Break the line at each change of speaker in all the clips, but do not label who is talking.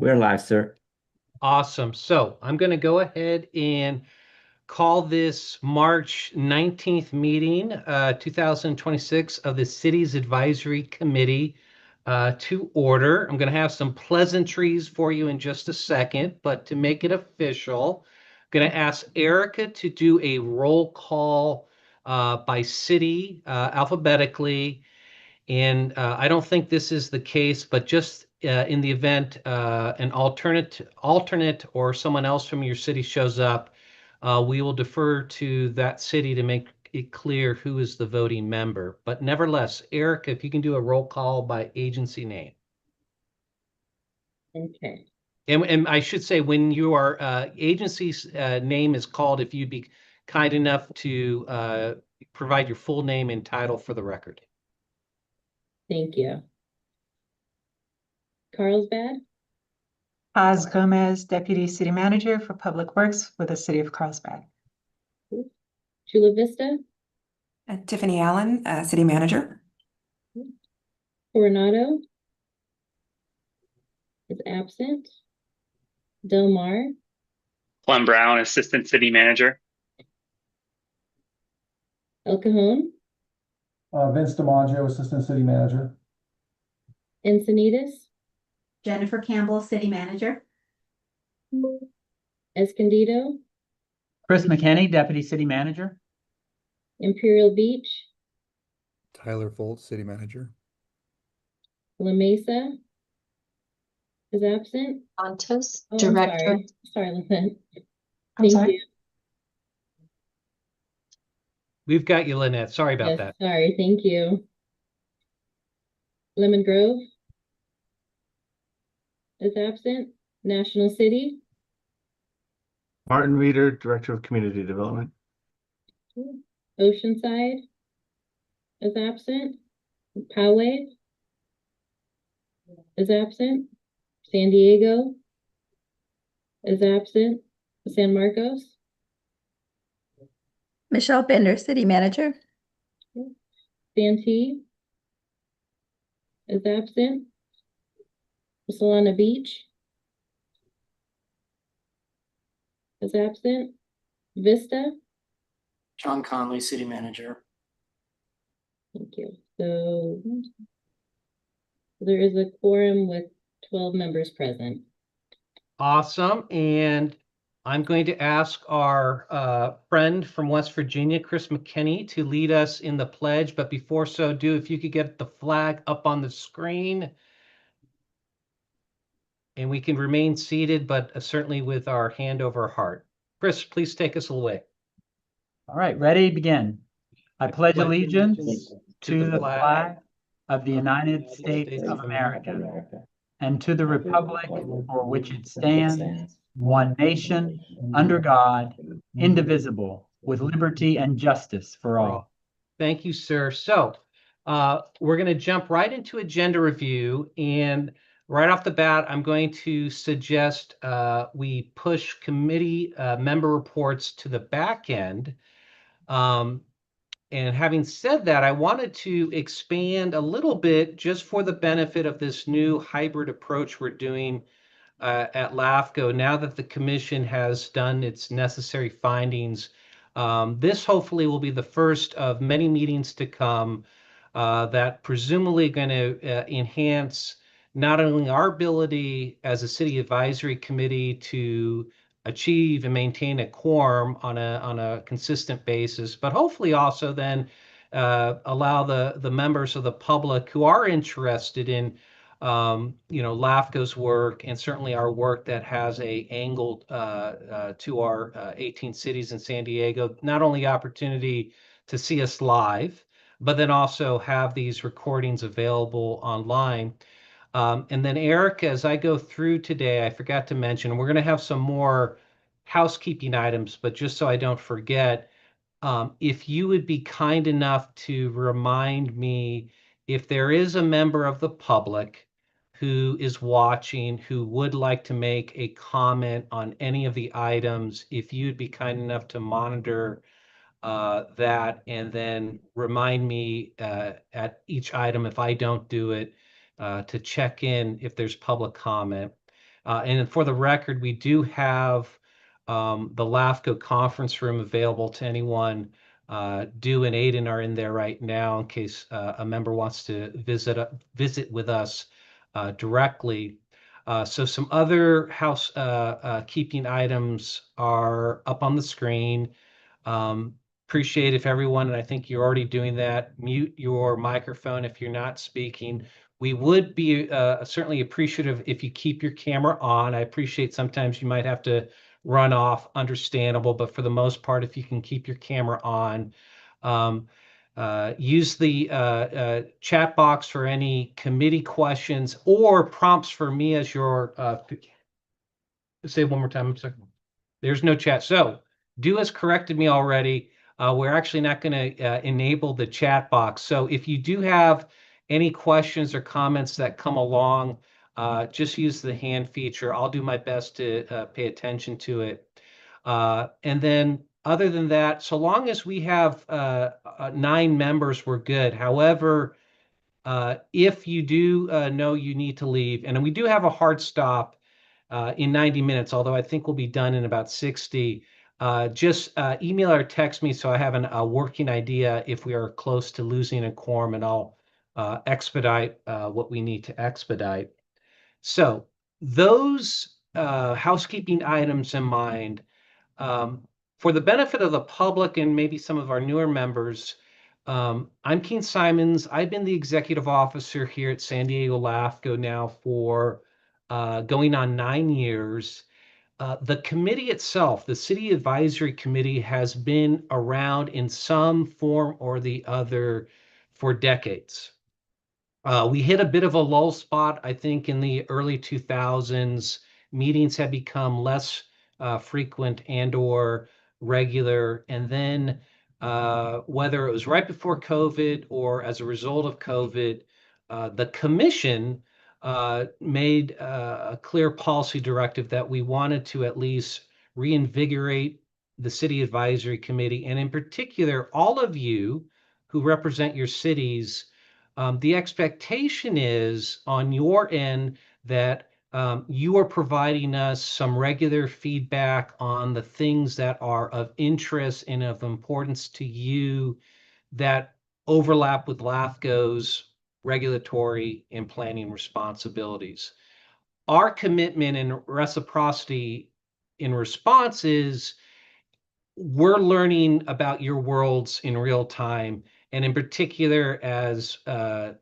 We're live, sir.
Awesome. So I'm going to go ahead and call this March 19th meeting, 2026 of the Cities Advisory Committee to order. I'm going to have some pleasantries for you in just a second, but to make it official, I'm going to ask Erica to do a roll call by city alphabetically. And I don't think this is the case, but just in the event an alternate or someone else from your city shows up, we will defer to that city to make it clear who is the voting member. But nevertheless, Eric, if you can do a roll call by agency name.
Okay.
And I should say, when your agency's name is called, if you'd be kind enough to provide your full name and title for the record.
Thank you. Carlsbad,
Paz Gomez, Deputy City Manager for Public Works for the City of Carlsbad.
Chula Vista,
Tiffany Allen, City Manager.
Coronado is absent. Del Mar,
Clem Brown, Assistant City Manager.
El Cajon,
Vince DiMaggio, Assistant City Manager.
Encinitas,
Jennifer Campbell, City Manager.
Escondido,
Chris McKinney, Deputy City Manager.
Imperial Beach,
Tyler Foltz, City Manager.
La Mesa is absent.
Santos,
Oh,
Director.
Sorry, Lynette.
I'm
Thank
sorry.
you.
We've got you, Lynette. Sorry about
Yes,
that.
sorry, thank you. Lemon Grove is absent. National City,
Martin Reeder, Director of Community Development.
Oceanside is absent. Poway is absent. San Diego is absent. San Marcos,
Michelle Bender, City Manager.
Santee is absent. Solana Beach is absent. Vista,
John Conley, City Manager.
thank you. So there is a quorum with 12 members present.
Awesome. And I'm going to ask our friend from West Virginia, Chris McKinney, to lead us in the pledge. But before so do, if you could get the flag up on the screen. And we can remain seated, but certainly with our hand over our heart. Chris, please take us away.
All right, ready, begin. I pledge allegiance to the flag of the United States of America and to the republic for which it stands, one nation, under God, indivisible, with liberty and justice for all.
Thank you, sir. So we're going to jump right into agenda review. And right off the bat, I'm going to suggest we push committee member reports to the back end. And having said that, I wanted to expand a little bit just for the benefit of this new hybrid approach we're doing at LAFCO now that the commission has done its necessary findings. This hopefully will be the first of many meetings to come that presumably going to enhance not only our ability as a city advisory committee to achieve and maintain a quorum on a consistent basis, but hopefully also then allow the members of the public who are interested in LAFCO's work and certainly our work that has a angle to our 18 cities in San Diego, not only opportunity to see us live, but then also have these recordings available online. And then Eric, as I go through today, I forgot to mention, we're going to have some more housekeeping items, but just so I don't forget, if you would be kind enough to remind me if there is a member of the public who is watching, who would like to make a comment on any of the items, if you'd be kind enough to monitor that and then remind me at each item, if I don't do it, to check in if there's public comment. And for the record, we do have the LAFCO conference room available to anyone. Due and Aiden are in there right now in case a member wants to visit with us directly. So some other keeping items are up on the screen. Appreciate if everyone, and I think you're already doing that, mute your microphone if you're not speaking. We would be certainly appreciative if you keep your camera on. I appreciate sometimes you might have to run off, understandable, but for the most part, if you can keep your camera on. Use the chat box for any committee questions or prompts for me as your, say it one more time, I'm sorry. There's no chat. So do has corrected me already. We're actually not going to enable the chat box. So if you do have any questions or comments that come along, just use the hand feature. I'll do my best to pay attention to it. And then other than that, so long as we have 9 members, we're good. However, if you do know you need to leave, and we do have a hard stop in 90 minutes, although I think we'll be done in about 60. Just email or text me so I have a working idea if we are close to losing a quorum, and I'll expedite what we need to expedite. So those housekeeping items in mind, for the benefit of the public and maybe some of our newer members, I'm Keene Simons. I've been the executive officer here at San Diego LAFCO now for going on 9 years. The committee itself, the City Advisory Committee, has been around in some form or the other for decades. We hit a bit of a lull spot, I think, in the early 2000s. Meetings have become less frequent and or regular. And then whether it was right before COVID or as a result of COVID, the commission made a clear policy directive that we wanted to at least reinvigorate the City Advisory Committee. And in particular, all of you who represent your cities, the expectation is on your end that you are providing us some regular feedback on the things that are of interest and of importance to you that overlap with LAFCO's regulatory and planning responsibilities. Our commitment and reciprocity in response is we're learning about your worlds in real time. And in particular, as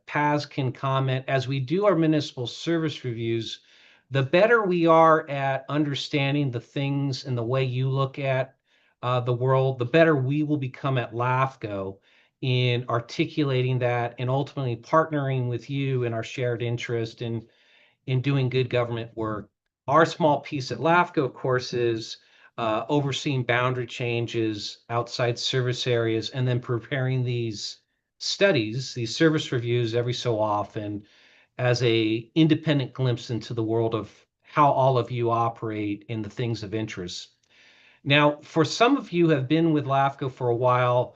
Paz can comment, as we do our municipal service reviews, the better we are at understanding the things and the way you look at the world, the better we will become at LAFCO in articulating that and ultimately partnering with you in our shared interest in doing good government work. Our small piece at LAFCO, of course, is overseeing boundary changes outside service areas and then preparing these studies, these service reviews every so often as a independent glimpse into the world of how all of you operate in the things of interest. Now, for some of you who have been with LAFCO for a while,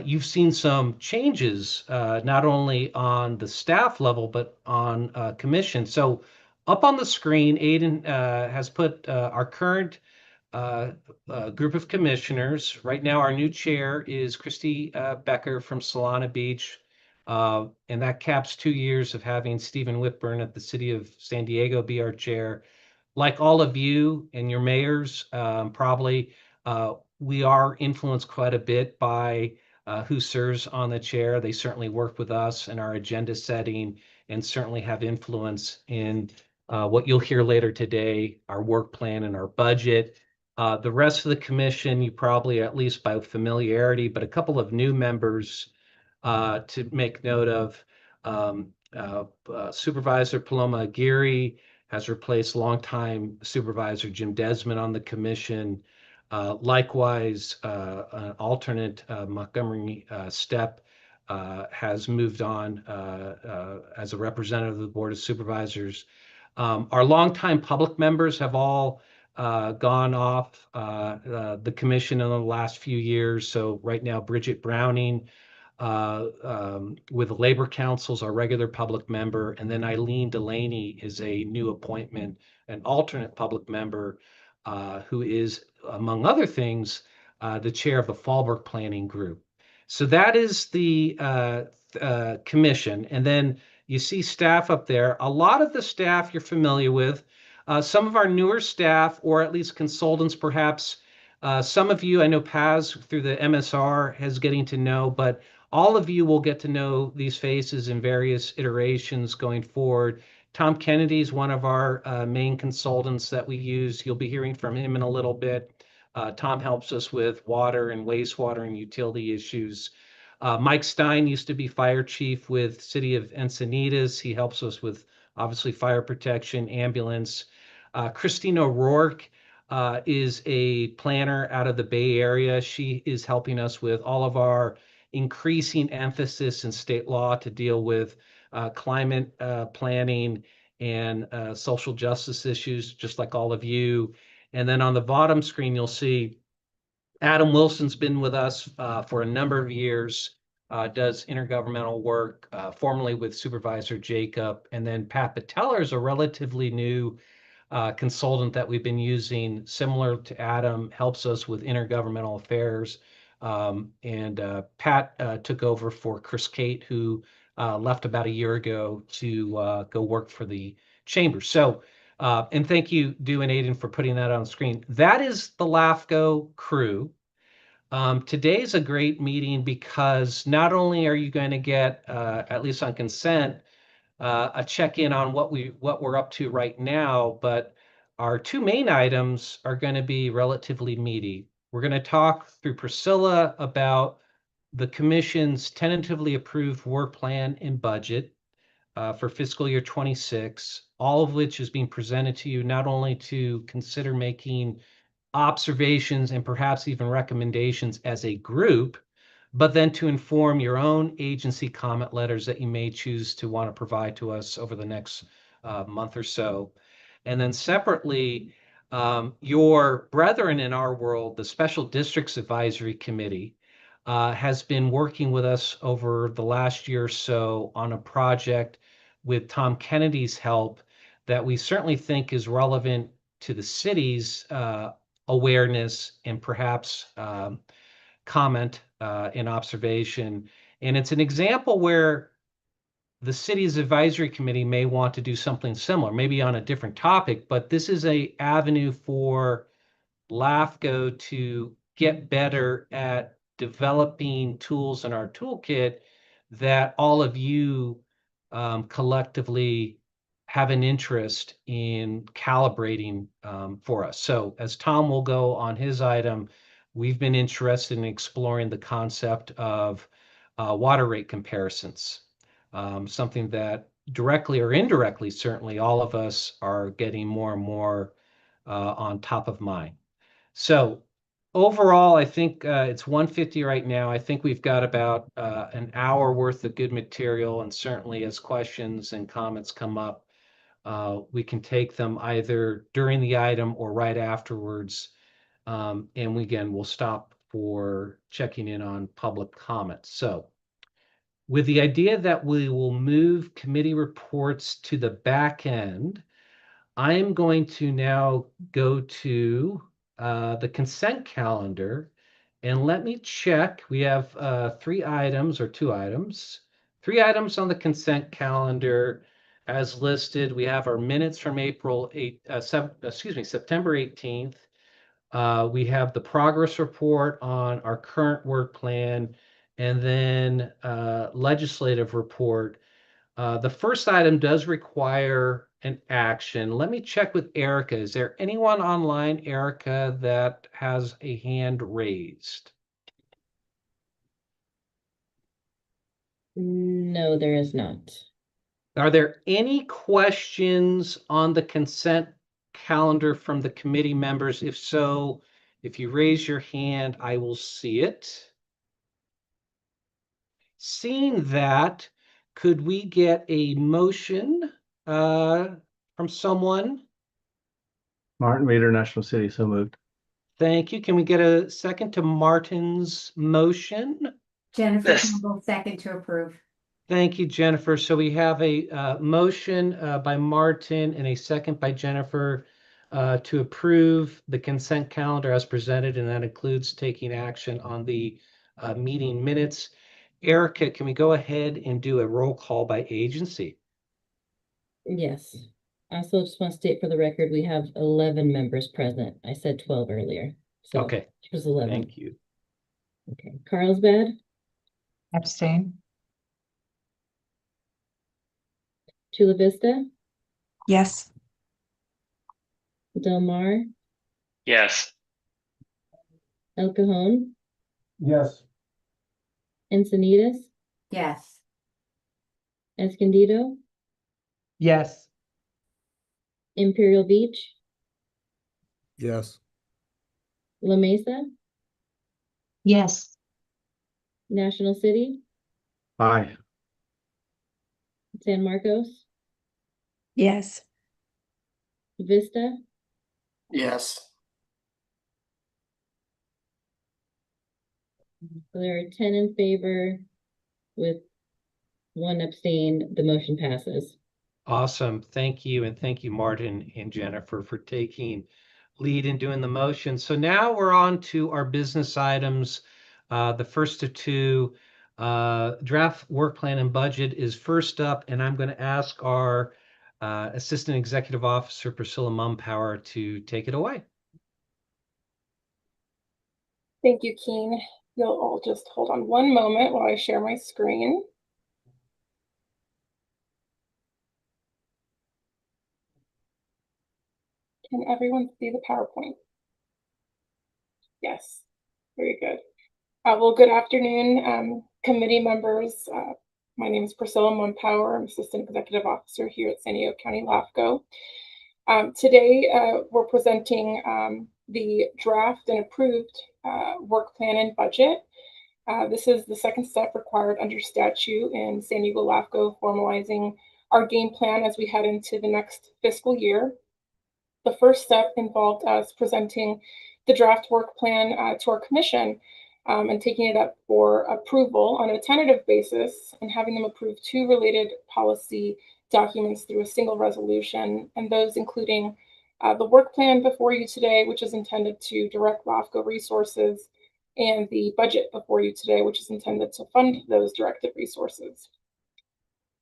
you've seen some changes, not only on the staff level, but on commission. So up on the screen, Aiden has put our current group of commissioners. Right now, our new chair is Christy Becker from Solana Beach. And that caps 2 years of having Stephen Whitburn at the City of San Diego be our chair. Like all of you and your mayors, probably, we are influenced quite a bit by who serves on the chair. They certainly work with us in our agenda setting and certainly have influence in what you'll hear later today, our work plan and our budget. The rest of the commission, you probably, at least by familiarity, but a couple of new members to make note of. Supervisor Paloma Aguirre has replaced longtime Supervisor Jim Desmond on the commission. Likewise, an alternate Montgomery Stepp has moved on as a representative of the Board of Supervisors. Our longtime public members have all gone off the commission in the last few years. So right now, Bridget Browning with the Labor Council's our regular public member, and then Eileen Delaney is a new appointment, an alternate public member, who is, among other things, the chair of the Fallbrook Planning Group. So that is the commission. And then you see staff up there. A lot of the staff you're familiar with. Some of our newer staff, or at least consultants, perhaps. Some of you, I know Paz through the MSR has getting to know, but all of you will get to know these faces in various iterations going forward. Tom Kennedy is one of our main consultants that we use. You'll be hearing from him in a little bit. Tom helps us with water and wastewater and utility issues. Mike Stein used to be fire chief with City of Encinitas. He helps us with obviously fire protection, ambulance. Christina O'Rourke is a planner out of the Bay Area. She is helping us with all of our increasing emphasis in state law to deal with climate planning and social justice issues, just like all of you. And then on the bottom screen, you'll see Adam Wilson's been with us for a number of years, does intergovernmental work, formerly with Supervisor Jacob. And then Pat Pateller is a relatively new consultant that we've been using, similar to Adam, helps us with intergovernmental affairs. Pat took over for Chris Kate, who left about a year ago to go work for the chamber. So, and thank you, Du and Aiden, for putting that on screen. That is the LAFCO crew. Today's a great meeting because not only are you going to get, at least on consent, a check-in on what we're up to right now, but our two main items are going to be relatively meaty. We're going to talk through Priscilla about the commission's tentatively approved work plan and budget for fiscal year 26, all of which is being presented to you not only to consider making observations and perhaps even recommendations as a group, but then to inform your own agency comment letters that you may choose to want to provide to us over the next month or so. And then separately, your brethren in our world, the Special Districts Advisory Committee, has been working with us over the last year or so on a project with Tom Kennedy's help that we certainly think is relevant to the city's awareness and perhaps comment and observation. And it's an example where the city's advisory committee may want to do something similar, maybe on a different topic, but this is an avenue for LAFCO to get better at developing tools in our toolkit that all of you collectively have an interest in calibrating for us. So as Tom will go on his item, we've been interested in exploring the concept of water rate comparisons, something that directly or indirectly, certainly all of us are getting more and more on top of mind. So overall, I think it's 1:50 right now. I think we've got about an hour worth of good material, and certainly as questions and comments come up, we can take them either during the item or right afterwards. And again, we'll stop for checking in on public comments. So with the idea that we will move committee reports to the back end, I am going to now go to the consent calendar, and let me check. We have three items or two items. Three items on the consent calendar as listed. We have our minutes from September 18th. We have the progress report on our current work plan, and then legislative report. The first item does require an action. Let me check with Erica. Is there anyone online, Erica, that has a hand raised?
No, there is not.
Are there any questions on the consent calendar from the committee members? If so, if you raise your hand, I will see it. Seeing that, could we get a motion from someone?
Martin Reeder, National City, so moved.
Thank you. Can we get a second to Martin's motion?
Jennifer
Yes.
Campbell, second to approve.
Thank you, Jennifer. So we have a motion by Martin and a second by Jennifer to approve the consent calendar as presented, and that includes taking action on the meeting minutes. Erica, can we go ahead and do a roll call by agency?
Yes. I also just want to state for the record, we have 11 members present. I said 12 earlier. So
Okay,
it was 11.
thank you.
Okay. Carlsbad,
Abstain.
Chula Vista,
Yes.
Del Mar,
Yes.
El Cajon,
Yes.
Encinitas,
Yes.
Escondido,
Yes.
Imperial Beach,
Yes.
La Mesa,
Yes.
National City,
Aye.
San Marcos,
Yes.
Vista,
Yes.
there are 10 in favor with 1 abstain. The motion passes.
Awesome. Thank you. And thank you, Martin and Jennifer, for taking lead in doing the motion. So now we're on to our business items. The first of two, draft work plan and budget is first up, and I'm going to ask our Assistant Executive Officer, Priscilla Mumpower, to take it away.
Thank you, Keen. You'll all just hold on one moment while I share my screen. Can everyone see the PowerPoint? Yes, very good. Well, good afternoon, committee members. My name is Priscilla Mumpower. I'm Assistant Executive Officer here at San Diego County LAFCO. Today, we're presenting the draft and approved work plan and budget. This is the second step required under statute in San Diego LAFCO, formalizing our game plan as we head into the next fiscal year. The first step involved us presenting the draft work plan to our commission and taking it up for approval on a tentative basis and having them approve 2 related policy documents through a single resolution, and those including the work plan before you today, which is intended to direct LAFCO resources, and the budget before you today, which is intended to fund those directed resources.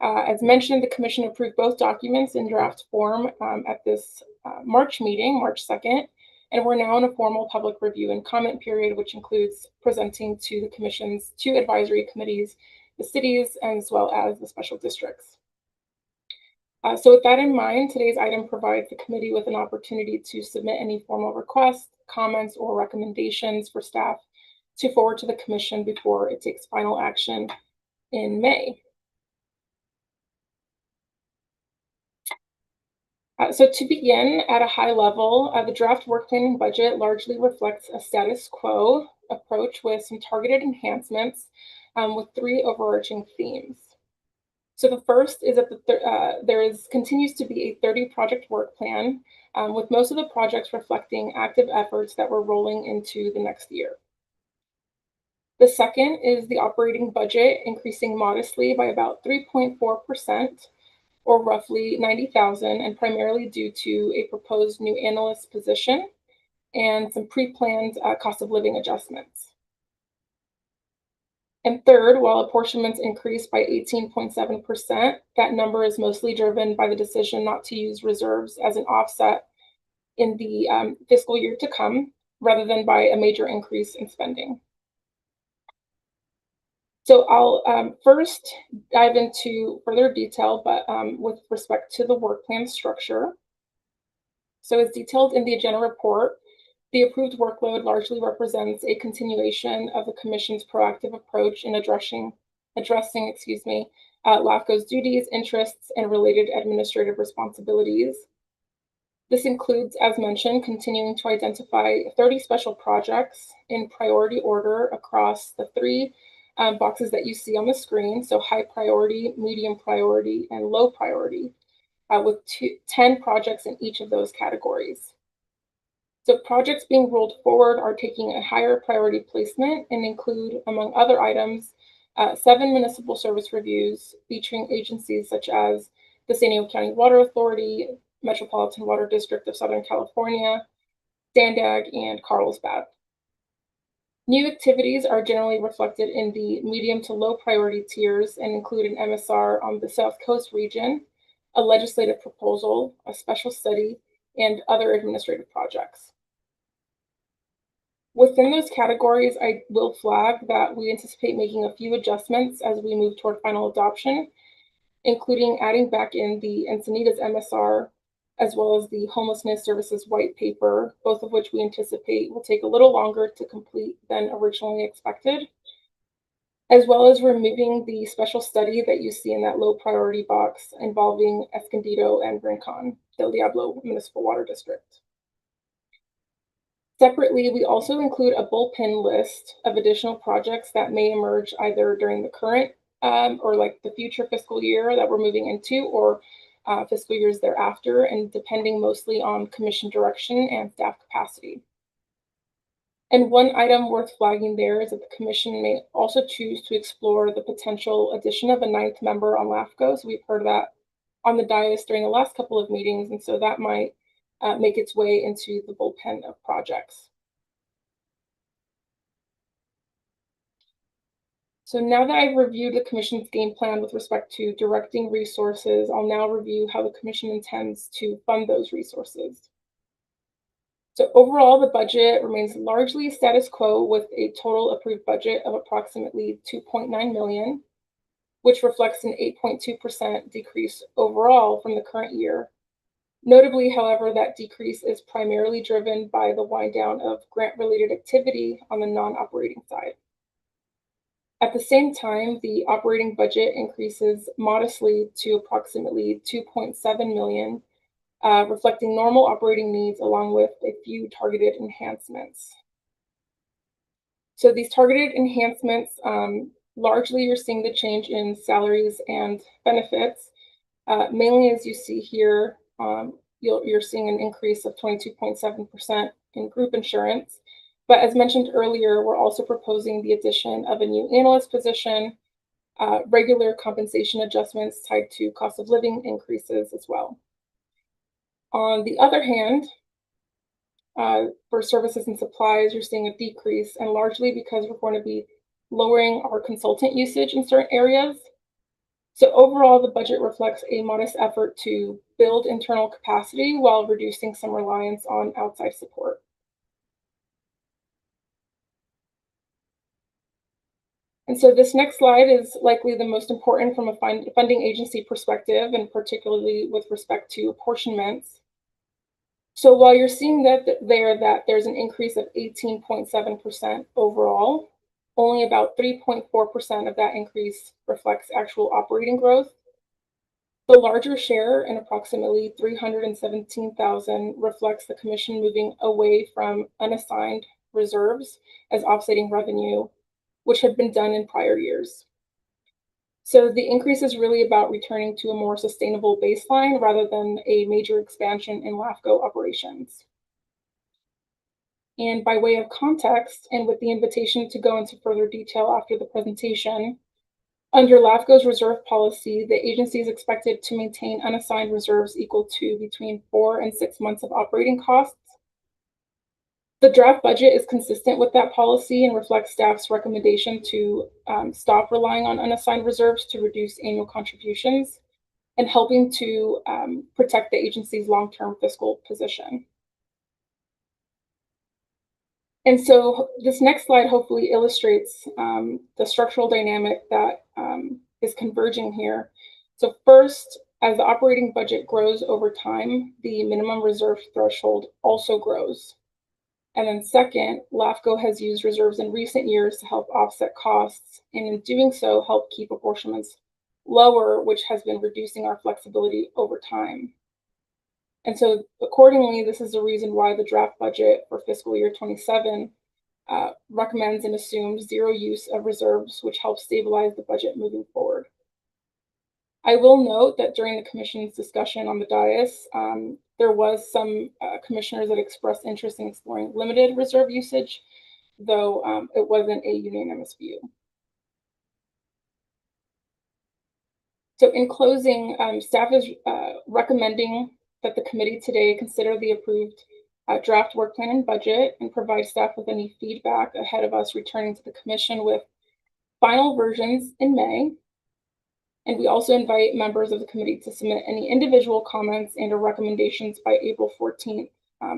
As mentioned, the commission approved both documents in draft form at this March meeting, March 2nd, and we're now in a formal public review and comment period, which includes presenting to the commission's 2 advisory committees, the cities, as well as the special districts. So with that in mind, today's item provides the committee with an opportunity to submit any formal requests, comments, or recommendations for staff to forward to the commission before it takes final action in May. So to begin at a high level, the draft work plan and budget largely reflects a status quo approach with some targeted enhancements with 3 overarching themes. So the first is that there continues to be a 30 project work plan with most of the projects reflecting active efforts that we're rolling into the next year. The second is the operating budget increasing modestly by about 3.4%. Or roughly 90,000, and primarily due to a proposed new analyst position and some pre-planned cost of living adjustments. And third, while apportionments increased by 18.7%, that number is mostly driven by the decision not to use reserves as an offset in the fiscal year to come, rather than by a major increase in spending. So I'll first dive into further detail, but with respect to the work plan structure. So as detailed in the agenda report, the approved workload largely represents a continuation of the commission's proactive approach in addressing LAFCO's duties, interests, and related administrative responsibilities. This includes, as mentioned, continuing to identify 30 special projects in priority order across the 3 boxes that you see on the screen, so high priority, medium priority, and low priority, with 10 projects in each of those categories. So projects being rolled forward are taking a higher priority placement and include, among other items, 7 municipal service reviews featuring agencies such as the San Diego County Water Authority, Metropolitan Water District of Southern California, Sandag, and Carlsbad. New activities are generally reflected in the medium to low priority tiers and include an MSR on the South Coast region, a legislative proposal, a special study, and other administrative projects. Within those categories, I will flag that we anticipate making a few adjustments as we move toward final adoption, including adding back in the Encinitas MSR, as well as the Homelessness Services White Paper, both of which we anticipate will take a little longer to complete than originally expected, as well as removing the special study that you see in that low priority box involving Escondido and Rincon, Del Diablo Municipal Water District. Separately, we also include a bullpen list of additional projects that may emerge either during the current or like the future fiscal year that we're moving into, or fiscal years thereafter, and depending mostly on commission direction and staff capacity. And one item worth flagging there is that the commission may also choose to explore the potential addition of a 9th member on LAFCO. So we've heard that on the dais during the last couple of meetings, and so that might make its way into the bullpen of projects. So now that I've reviewed the commission's game plan with respect to directing resources, I'll now review how the commission intends to fund those resources. So overall, the budget remains largely status quo with a total approved budget of approximately $2.9 million, which reflects an 8.2% decrease overall from the current year. Notably, however, that decrease is primarily driven by the wind down of grant-related activity on the non-operating side. At the same time, the operating budget increases modestly to approximately $2.7 million, reflecting normal operating needs along with a few targeted enhancements. So these targeted enhancements, largely you're seeing the change in salaries and benefits, mainly as you see here. You're seeing an increase of 22.7% in group insurance. But as mentioned earlier, we're also proposing the addition of a new analyst position, regular compensation adjustments tied to cost of living increases as well. On the other hand, for services and supplies, you're seeing a decrease, and largely because we're going to be lowering our consultant usage in certain areas. So overall, the budget reflects a modest effort to build internal capacity while reducing some reliance on outside support. And so this next slide is likely the most important from a funding agency perspective, and particularly with respect to apportionments. So while you're seeing that there's an increase of 18.7% overall, only about 3.4% of that increase reflects actual operating growth. The larger share, in approximately $317,000, reflects the commission moving away from unassigned reserves as offsetting revenue, which had been done in prior years. So the increase is really about returning to a more sustainable baseline rather than a major expansion in LAFCO operations. And by way of context, and with the invitation to go into further detail after the presentation, under LAFCO's reserve policy, the agency is expected to maintain unassigned reserves equal to between 4 and 6 months of operating costs. The draft budget is consistent with that policy and reflects staff's recommendation to stop relying on unassigned reserves to reduce annual contributions and helping to protect the agency's long-term fiscal position. And so this next slide hopefully illustrates the structural dynamic that is converging here. So first, as the operating budget grows over time, the minimum reserve threshold also grows. And then second, LAFCO has used reserves in recent years to help offset costs, and in doing so, help keep apportionments lower, which has been reducing our flexibility over time. And so accordingly, this is the reason why the draft budget for fiscal year 27 recommends and assumes zero use of reserves, which helps stabilize the budget moving forward. I will note that during the commission's discussion on the dais, there was some commissioners that expressed interest in exploring limited reserve usage, though it wasn't a unanimous view. So in closing, staff is recommending that the committee today consider the approved draft work plan and budget and provide staff with any feedback ahead of us returning to the commission with final versions in May. And we also invite members of the committee to submit any individual comments and or recommendations by April 14th,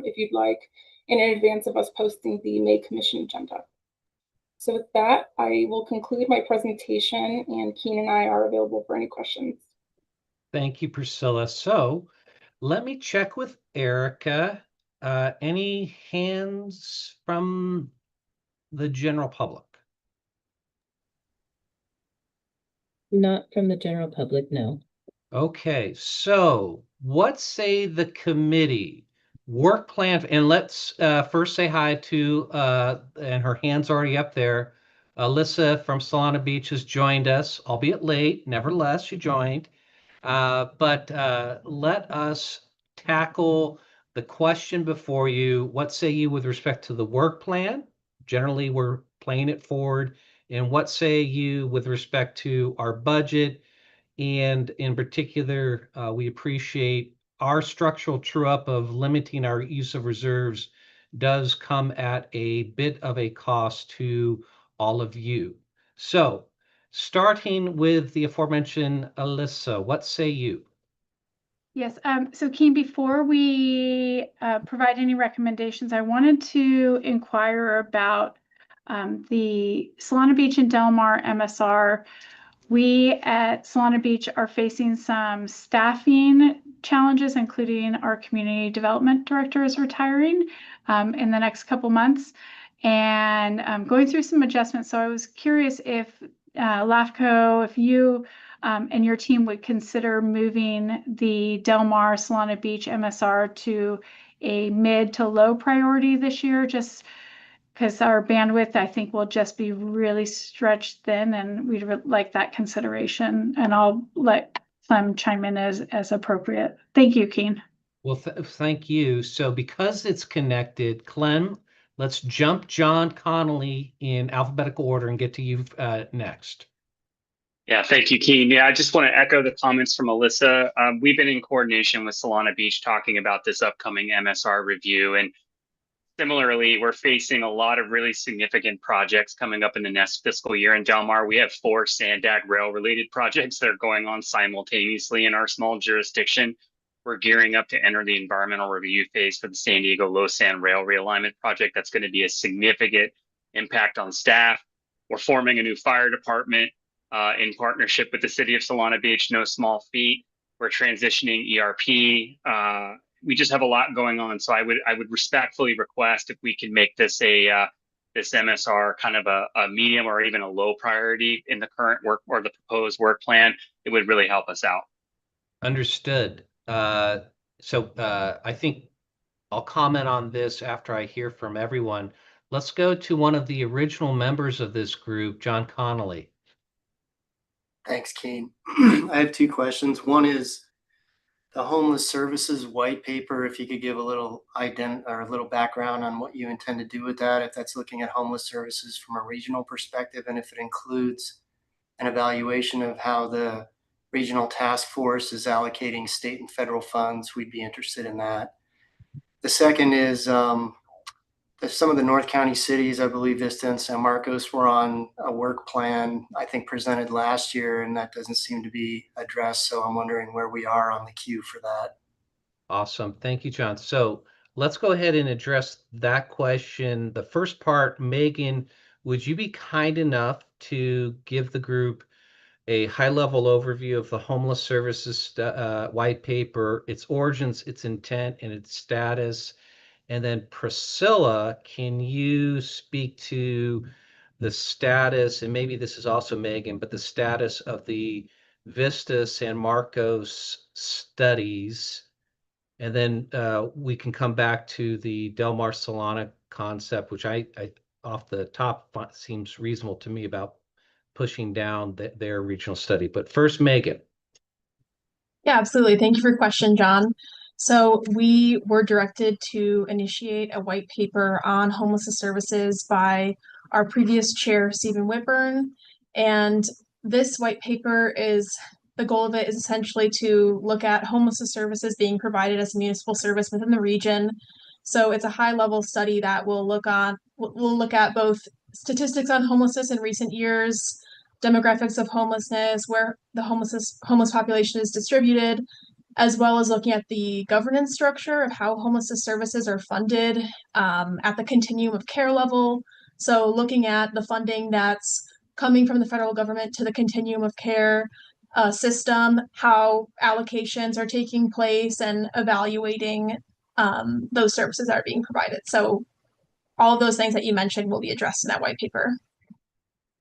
if you'd like, in advance of us posting the May commission agenda. So with that, I will conclude my presentation, and Keen and I are available for any questions.
Thank you, Priscilla. So let me check with Erica. Any hands from the general public?
Not from the general public, no.
Okay, so what say the committee? Work plan, and let's first say hi to, and her hand's already up there. Alyssa from Solana Beach has joined us, albeit late, nevertheless, she joined. But let us tackle the question before you. What say you with respect to the work plan? Generally, we're playing it forward. And what say you with respect to our budget? And in particular, we appreciate our structural true-up of limiting our use of reserves does come at a bit of a cost to all of you. So starting with the aforementioned Alyssa, what say you?
Yes, so Keen, before we provide any recommendations, I wanted to inquire about the Solana Beach and Del Mar MSR. We at Solana Beach are facing some staffing challenges, including our community development director is retiring in the next couple months, and going through some adjustments. So I was curious if LAFCO, if you and your team would consider moving the Del Mar Solana Beach MSR to a mid to low priority this year, just because our bandwidth, I think, will just be really stretched thin, and we'd like that consideration. And I'll let Clem chime in as appropriate. Thank you, Keen.
Well, thank you. So because it's connected, Clem, let's jump John Connolly in alphabetical order and get to you next.
Yeah, thank you, Keen. Yeah, I just want to echo the comments from Alyssa. We've been in coordination with Solana Beach talking about this upcoming MSR review. And similarly, we're facing a lot of really significant projects coming up in the next fiscal year in Del Mar. We have 4 Sandag rail-related projects that are going on simultaneously in our small jurisdiction. We're gearing up to enter the environmental review phase for the San Diego Losan Rail Realignment Project. That's going to be a significant impact on staff. We're forming a new fire department in partnership with the city of Solana Beach, no small feat. We're transitioning ERP. We just have a lot going on. So I would respectfully request if we can make this this MSR kind of a medium or even a low priority in the current work or the proposed work plan. It would really help us out.
Understood. So I think I'll comment on this after I hear from everyone. Let's go to one of the original members of this group, John Connolly.
Thanks, Keen. I have 2 questions. One is the homeless services white paper. If you could give a little a little background on what you intend to do with that, if that's looking at homeless services from a regional perspective, and if it includes an evaluation of how the regional task force is allocating state and federal funds, we'd be interested in that. The second is some of the North County cities, I believe Vista and San Marcos, were on a work plan, I think presented last year, and that doesn't seem to be addressed. So I'm wondering where we are on the queue for that.
Awesome. Thank you, John. So let's go ahead and address that question. The first part, Megan, would you be kind enough to give the group a high-level overview of the homeless services white paper, its origins, its intent, and its status? And then Priscilla, can you speak to the status, and maybe this is also Megan, but the status of the Vista San Marcos studies? And then we can come back to the Del Mar Solana concept, which I off the top seems reasonable to me about pushing down their regional study. But first, Megan.
Yeah, absolutely. Thank you for your question, John. So we were directed to initiate a white paper on homelessness services by our previous chair, Stephen Whitburn. And this white paper is The goal of it is essentially to look at homelessness services being provided as a municipal service within the region. So it's a high-level study that will look at both statistics on homelessness in recent years, demographics of homelessness, where the homeless population is distributed, as well as looking at the governance structure of how homelessness services are funded at the continuum of care level. So looking at the funding that's coming from the federal government to the continuum of care system, how allocations are taking place, and evaluating those services that are being provided. So all of those things that you mentioned will be addressed in that white paper.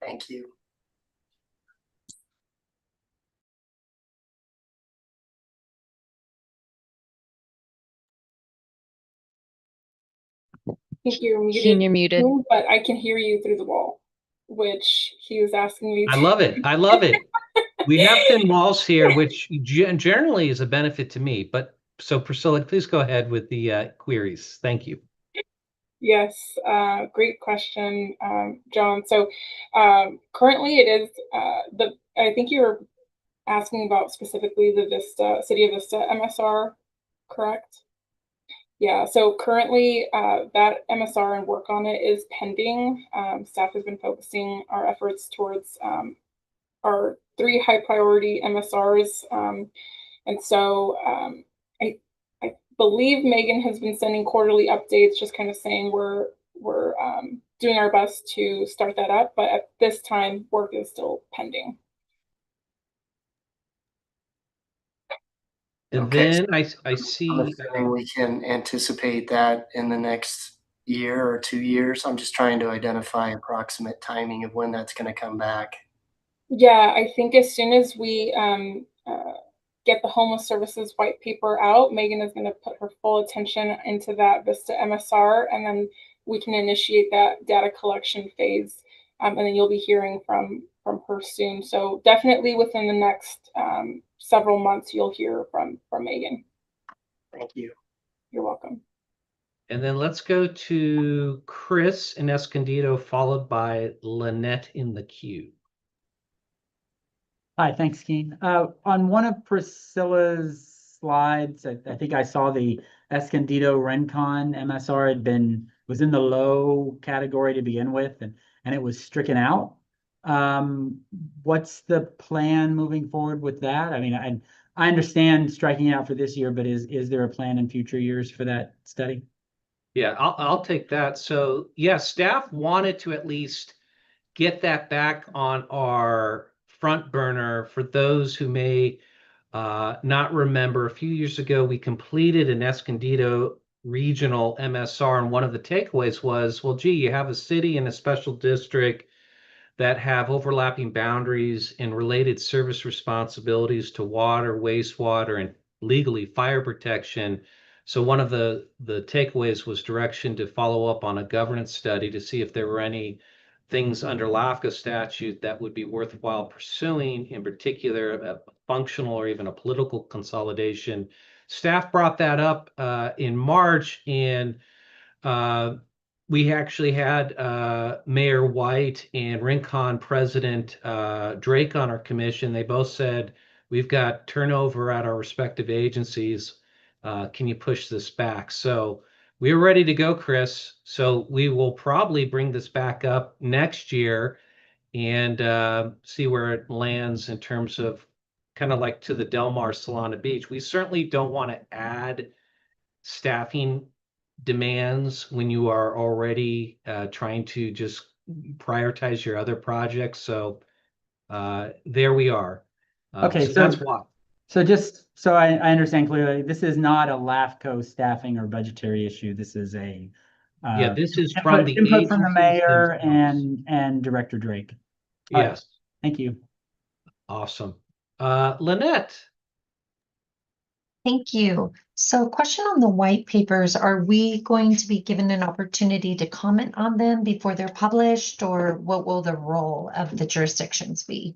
Thank you.
I think you're muted,
Keen, you're muted.
but I can hear you through the wall, which he was asking me
I
to.
love it. I love it. We have thin walls here, which generally is a benefit to me. But so Priscilla, please go ahead with the queries. Thank you.
Yes, great question, John. So currently it is I think you're asking about specifically the City of Vista MSR, correct? Yeah, so currently that MSR and work on it is pending. Staff has been focusing our efforts towards our 3 high priority MSRs. And so I believe Megan has been sending quarterly updates, just kind of saying we're doing our best to start that up, but at this time, work is still pending.
And
Okay,
then I
I'm
see.
assuming we can anticipate that in the next year or 2 years. I'm just trying to identify approximate timing of when that's going to come back.
Yeah, I think as soon as we get the homeless services white paper out, Megan is going to put her full attention into that Vista MSR, and then we can initiate that data collection phase. And then you'll be hearing from her soon. So definitely within the next several months, you'll hear from Megan.
Thank you.
You're welcome.
And then let's go to Chris in Escondido, followed by Lynette in the queue.
Hi, thanks, Keen. On one of Priscilla's slides, I think I saw the Escondido Rencon MSR was in the low category to begin with, and it was stricken out. What's the plan moving forward with that? I mean, I understand striking it out for this year, but is there a plan in future years for that study?
Yeah, I'll take that. So yeah, staff wanted to at least get that back on our front burner. For those who may not remember, a few years ago, we completed an Escondido regional MSR, and one of the takeaways was, well, gee, you have a city and a special district that have overlapping boundaries and related service responsibilities to water, wastewater, and legally fire protection. So one of the takeaways was direction to follow up on a governance study to see if there were any things under LAFCO statute that would be worthwhile pursuing, in particular a functional or even a political consolidation. Staff brought that up in March, and we actually had Mayor White and Rincon President Drake on our commission. They both said, we've got turnover at our respective agencies. Can you push this back? So we're ready to go, Chris. So we will probably bring this back up next year and see where it lands in terms of kind of like to the Del Mar Solana Beach. We certainly don't want to add staffing demands when you are already trying to just prioritize your other projects. So there we are.
Okay,
so that's why.
So just so I understand clearly, this is not a LAFCO staffing or budgetary issue. This is a
yeah, this is from the
input from the mayor
themselves.
and Director Drake. All
yes.
right. Thank you.
Awesome. Lynette.
Thank you. So question on the white papers, are we going to be given an opportunity to comment on them before they're published, or what will the role of the jurisdictions be?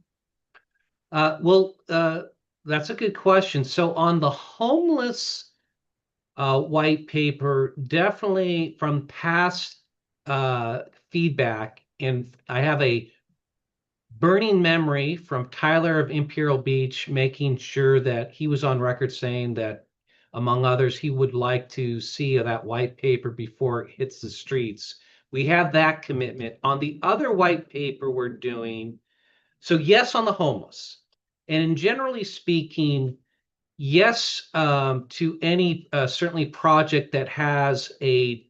That's a good question. So on the homeless white paper, definitely from past feedback, and I have a burning memory from Tyler of Imperial Beach, making sure that he was on record saying that, among others, he would like to see that white paper before it hits the streets. We have that commitment. On the other white paper we're doing, so yes, on the homeless. And generally speaking, yes, to any certainly project that has a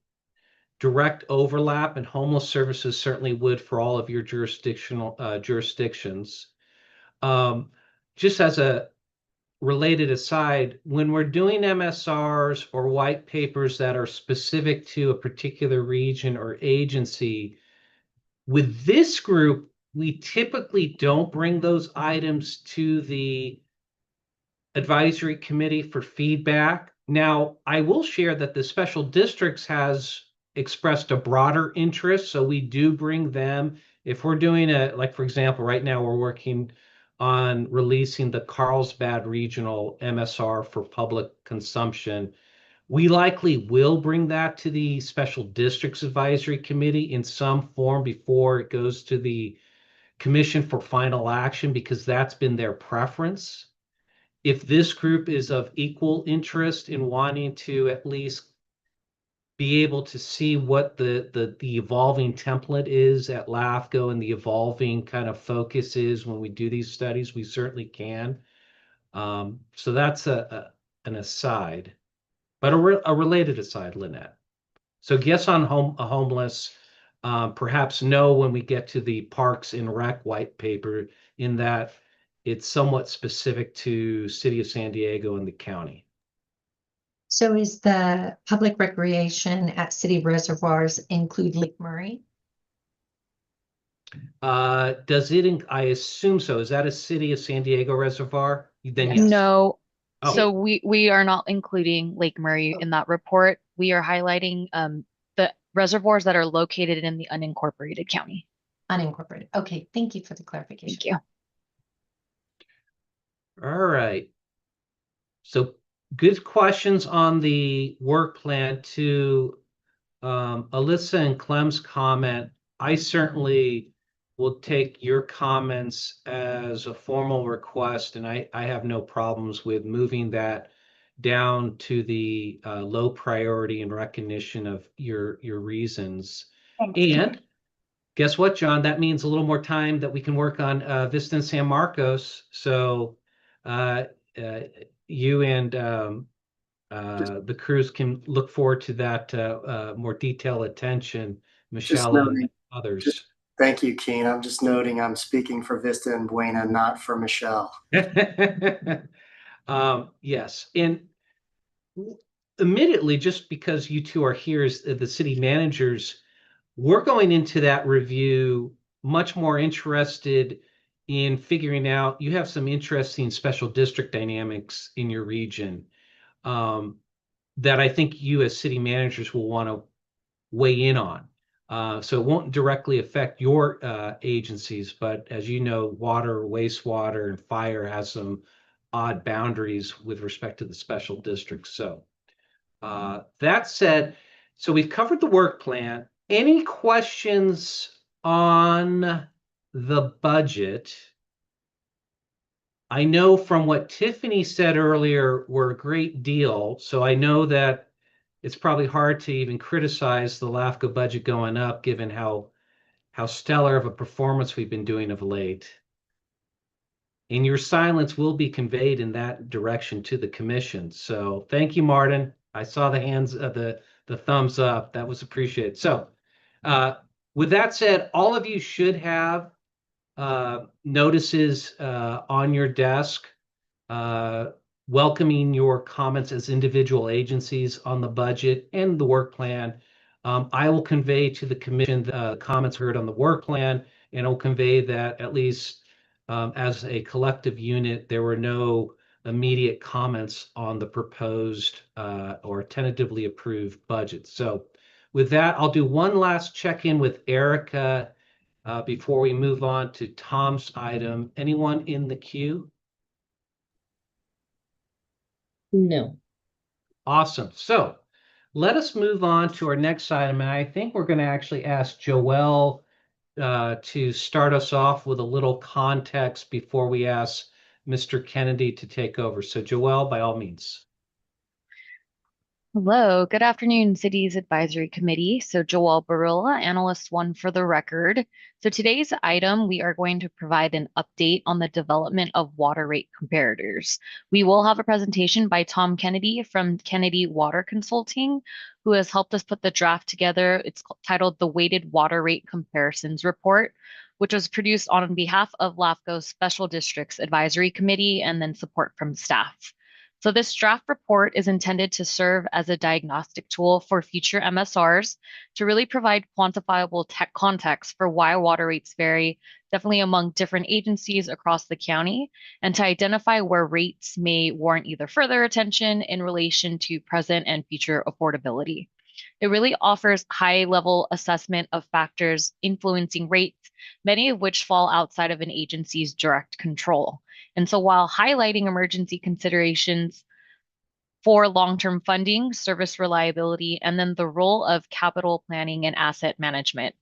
direct overlap, and homeless services certainly would for all of your jurisdictions. Just as a related aside, when we're doing MSRs or white papers that are specific to a particular region or agency, with this group, we typically don't bring those items to the advisory committee for feedback. Now, I will share that the special districts has expressed a broader interest, so we do bring them. If we're doing like for example, right now we're working on releasing the Carlsbad Regional MSR for public consumption. We likely will bring that to the special districts advisory committee in some form before it goes to the commission for final action, because that's been their preference. If this group is of equal interest in wanting to at least be able to see what the evolving template is at LAFCO and the evolving kind of focus is when we do these studies, we certainly can. So that's an aside, but a related aside, Lynette. So yes on homeless, perhaps no when we get to the Parks and Rec white paper, in that it's somewhat specific to City of San Diego and the county.
So is the public recreation at city reservoirs include Lake Murray?
Does it, I assume so. Is that a City of San Diego reservoir? Then yes.
No.
Oh.
So we are not including Lake Murray in that report. We are highlighting the reservoirs that are located in the unincorporated county.
Unincorporated. Okay, thank you for the clarification.
Thank you.
All right. So good questions on the work plan. To Alyssa and Clem's comment, I certainly will take your comments as a formal request, and I have no problems with moving that down to the low priority in recognition of your reasons. And guess what, John? That means a little more time that we can work on Vista and San Marcos. So you and the crews can look forward to that more detailed attention, Michelle and others.
Thank you, Keen. I'm just noting I'm speaking for Vista and Buena, not for Michelle.
Yes, and immediately, just because you two are here as the city managers, we're going into that review much more interested in figuring out, you have some interesting special district dynamics in your region that I think you as city managers will want to weigh in on. So it won't directly affect your agencies, but as you know, water, wastewater, and fire has some odd boundaries with respect to the special districts. So that said, so we've covered the work plan. Any questions on the budget? I know from what Tiffany said earlier, we're a great deal. So I know that it's probably hard to even criticize the LAFCO budget going up, given how stellar of a performance we've been doing of late. And your silence will be conveyed in that direction to the commission. So thank you, Martin. I saw the hands of the thumbs up. That was appreciated. So with that said, all of you should have notices on your desk welcoming your comments as individual agencies on the budget and the work plan. I will convey to the commission the comments heard on the work plan, and I'll convey that at least as a collective unit, there were no immediate comments on the proposed or tentatively approved budget. So with that, I'll do one last check-in with Erica before we move on to Tom's item. Anyone in the queue?
No.
Awesome. So let us move on to our next item. And I think we're going to actually ask Joelle to start us off with a little context before we ask Mr. Kennedy to take over. So Joelle, by all means.
Hello, good afternoon, Cities Advisory Committee. So Joelle Barilla, Analyst 1 for the record. So today's item, we are going to provide an update on the development of water rate comparators. We will have a presentation by Tom Kennedy from Kennedy Water Consulting, who has helped us put the draft together. It's titled the Weighted Water Rate Comparisons Report, which was produced on behalf of LAFCO Special Districts Advisory Committee and then support from staff. So this draft report is intended to serve as a diagnostic tool for future MSRs to really provide quantifiable tech context for why water rates vary, definitely among different agencies across the county, and to identify where rates may warrant either further attention in relation to present and future affordability. It really offers high-level assessment of factors influencing rates, many of which fall outside of an agency's direct control. And so while highlighting emergency considerations for long-term funding, service reliability, and then the role of capital planning and asset management.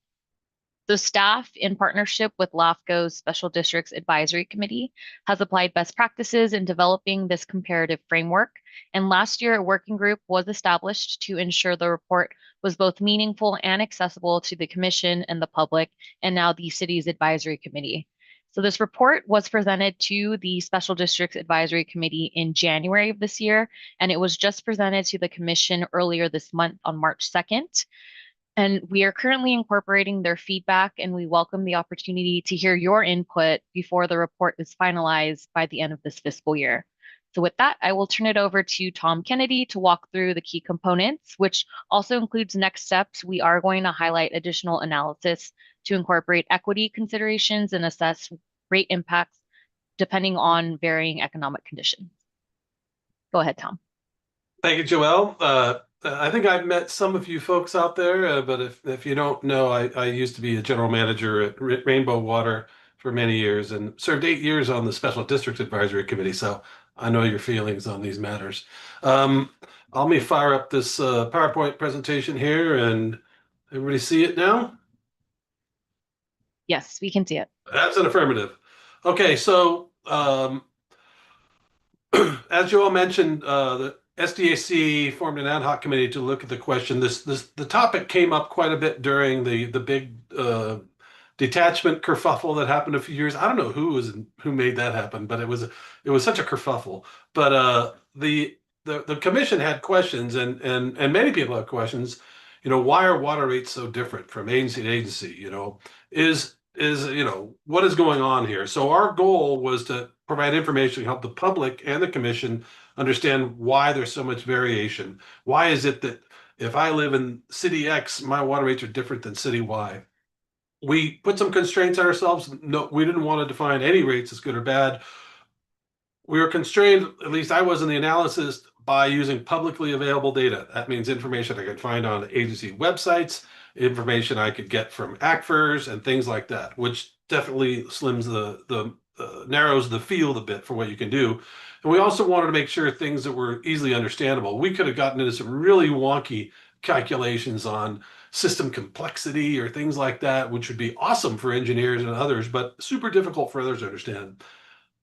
The staff, in partnership with LAFCO's Special Districts Advisory Committee, has applied best practices in developing this comparative framework. And last year, a working group was established to ensure the report was both meaningful and accessible to the Commission and the public, and now the Cities Advisory Committee. So this report was presented to the Special Districts Advisory Committee in January of this year, and it was just presented to the Commission earlier this month on March 2nd. And we are currently incorporating their feedback, and we welcome the opportunity to hear your input before the report is finalized by the end of this fiscal year. So with that, I will turn it over to Tom Kennedy to walk through the key components, which also includes next steps. We are going to highlight additional analysis to incorporate equity considerations and assess rate impacts depending on varying economic conditions. Go ahead, Tom.
Thank you, Joelle. I think I've met some of you folks out there, but if you don't know, I used to be a general manager at Rainbow Water for many years and served 8 years on the Special District Advisory Committee, so I know your feelings on these matters. Let me fire up this PowerPoint presentation here, and everybody see it now?
Yes, we can see it.
That's an affirmative. Okay, so as Joel mentioned, the SDAC formed an ad hoc committee to look at the question. The topic came up quite a bit during the big detachment kerfuffle that happened a few years. I don't know who made that happen, but it was such a kerfuffle. But the commission had questions, and many people have questions. Why are water rates so different from agency to agency? What is going on here? So our goal was to provide information to help the public and the commission understand why there's so much variation. Why is it that if I live in city X, my water rates are different than city Y? We put some constraints on ourselves. No, we didn't want to define any rates as good or bad. We were constrained, at least I was in the analysis, by using publicly available data. That means information I could find on agency websites, information I could get from ACFRs and things like that, which definitely slims narrows the field a bit for what you can do. And we also wanted to make sure things that were easily understandable. We could have gotten into some really wonky calculations on system complexity or things like that, which would be awesome for engineers and others, but super difficult for others to understand.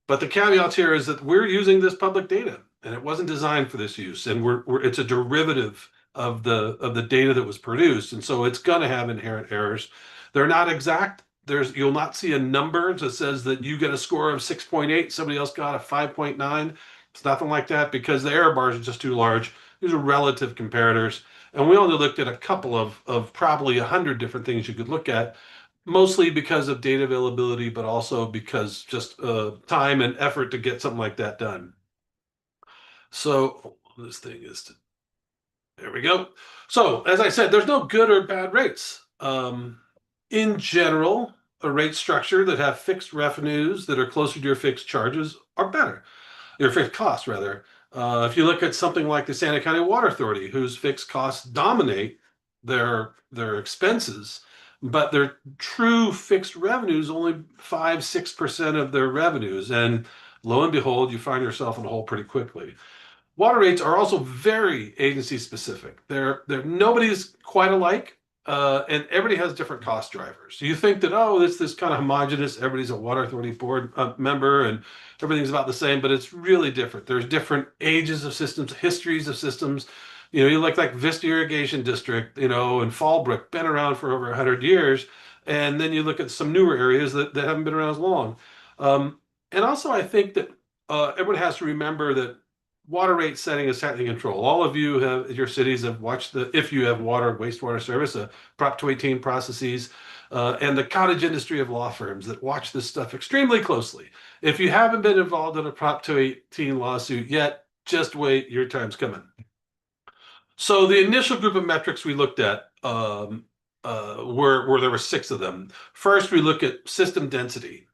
But the caveat here is that we're using this public data, and it wasn't designed for this use, and it's a derivative of the data that was produced, and so it's going to have inherent errors. They're not exact. You'll not see a number that says that you get a score of 6.8, somebody else got a 5.9. It's nothing like that because the error bars are just too large. These are relative comparators, and we only looked at a couple of probably 100 different things you could look at, mostly because of data availability, but also because just time and effort to get something like that done. So this thing is there we go. So as I said, there's no good or bad rates. In general, a rate structure that have fixed revenues that are closer to your fixed charges are better. Your fixed costs, rather. If you look at something like the Santa County Water Authority, whose fixed costs dominate their expenses, but their true fixed revenues only 5-6% of their revenues, and lo and behold, you find yourself in a hole pretty quickly. Water rates are also very agency specific. Nobody's quite alike. and everybody has different cost drivers. So you think that, oh, this kind of homogenous, everybody's a water authority board member and everything's about the same, but it's really different. There's different ages of systems, histories of systems. You know, you look like Vista Irrigation District, you know, and Fallbrook, been around for over 100 years. And then you look at some newer areas that haven't been around as long. And also, I think that everyone has to remember that water rate setting is tightly controlled. All of you have, your cities have watched if you have water, wastewater service, Prop 218 processes, and the cottage industry of law firms that watch this stuff extremely closely. If you haven't been involved in a Prop 218 lawsuit yet, just wait, your time's coming. So the initial group of metrics we looked at were there were 6 of them. First, we look at system density.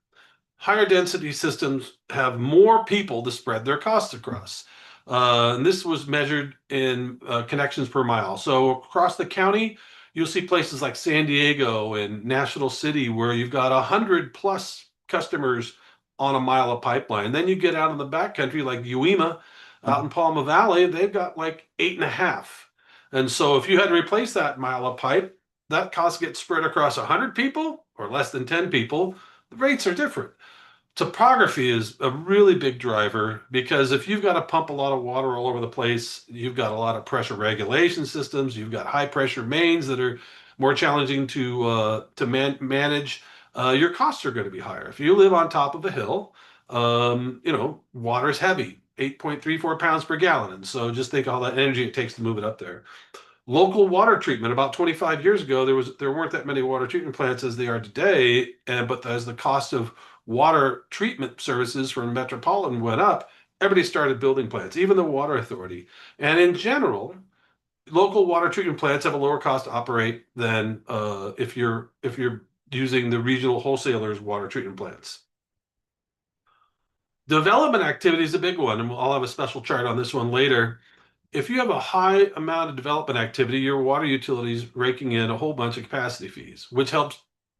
Higher density systems have more people to spread their costs across. And this was measured in connections per mile. So across the county, you'll see places like San Diego and National City where you've got 100+ customers on a mile of pipeline. Then you get out in the backcountry like Uema out in Palma Valley, they've got like 8.5. And so if you had to replace that mile of pipe, that cost gets spread across 100 people or less than 10 people. The rates are different. Topography is a really big driver because if you've got to pump a lot of water all over the place, you've got a lot of pressure regulation systems, you've got high pressure mains that are more challenging to manage. Your costs are going to be higher. If you live on top of a hill, you know, water is heavy, 8.34 pounds per gallon. And so just think of all that energy it takes to move it up there. Local water treatment. About 25 years ago, there weren't that many water treatment plants as they are today, but as the cost of water treatment services from metropolitan went up, everybody started building plants, even the water authority. And in general, local water treatment plants have a lower cost to operate than if you're using the regional wholesalers' water treatment plants. Development activity is a big one, and I'll have a special chart on this one later. If you have a high amount of development activity, your water utilities raking in a whole bunch of capacity fees, which helps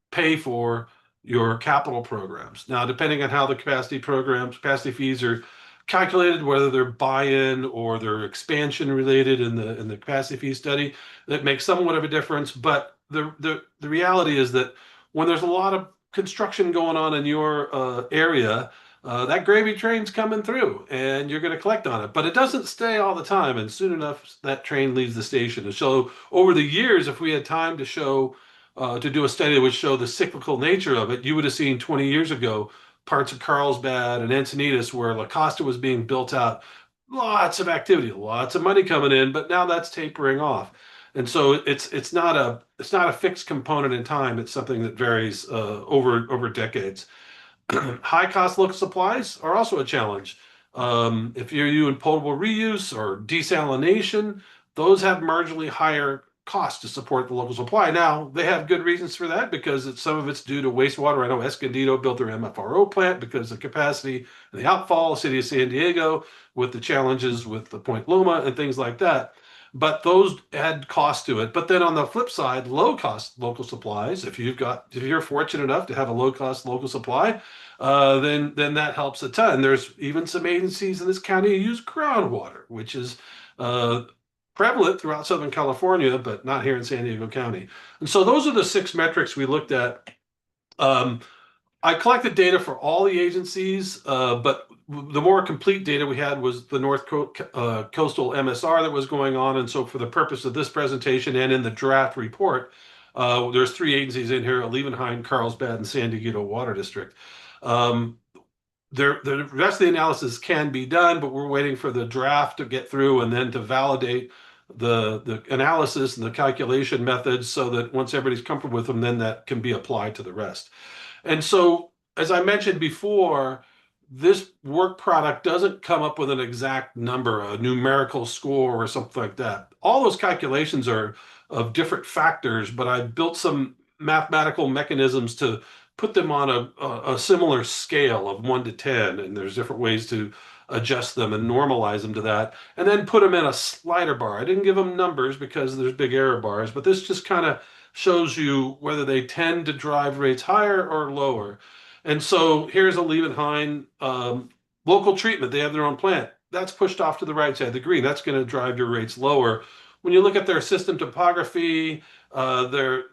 pay for your capital programs. Now, depending on how the capacity fees are calculated, whether they're buy-in or they're expansion related in the capacity fee study, that makes somewhat of a difference. But the reality is that when there's a lot of construction going on in your area, that gravy train's coming through and you're going to collect on it, but it doesn't stay all the time. And soon enough, that train leaves the station. And so over the years, if we had time to show, to do a study that would show the cyclical nature of it, you would have seen 20 years ago, parts of Carlsbad and Encinitas where La Costa was being built out, lots of activity, lots of money coming in, but now that's tapering off. And so it's not a fixed component in time. It's something that varies over decades. High cost local supplies are also a challenge. If you're doing potable reuse or desalination, those have marginally higher costs to support the local supply. Now, they have good reasons for that because some of it's due to wastewater. I know Escondido built their MFRO plant because of capacity and the outfall, the city of San Diego with the challenges with the Point Loma and things like that. But those add cost to it. But then on the flip side, low cost local supplies, if you're fortunate enough to have a low cost local supply, then that helps a ton. There's even some agencies in this county who use groundwater, which is prevalent throughout Southern California, but not here in San Diego County. And so those are the 6 metrics we looked at. I collected data for all the agencies, but the more complete data we had was the North Coastal MSR that was going on. And so for the purpose of this presentation and in the draft report, there's 3 agencies in here, Levenheim, Carlsbad, and San Diego Water District. The rest of the analysis can be done, but we're waiting for the draft to get through and then to validate the analysis and the calculation methods so that once everybody's comfortable with them, then that can be applied to the rest. And so, as I mentioned before, this work product doesn't come up with an exact number, a numerical score or something like that. All those calculations are of different factors, but I built some mathematical mechanisms to put them on a similar scale of 1 to 10, and there's different ways to adjust them and normalize them to that, and then put them in a slider bar. I didn't give them numbers because there's big error bars, but this just kind of shows you whether they tend to drive rates higher or lower. And so here's a Levenheim local treatment. They have their own plant. That's pushed off to the right side, the green. That's going to drive your rates lower, when you look at their system topography, they're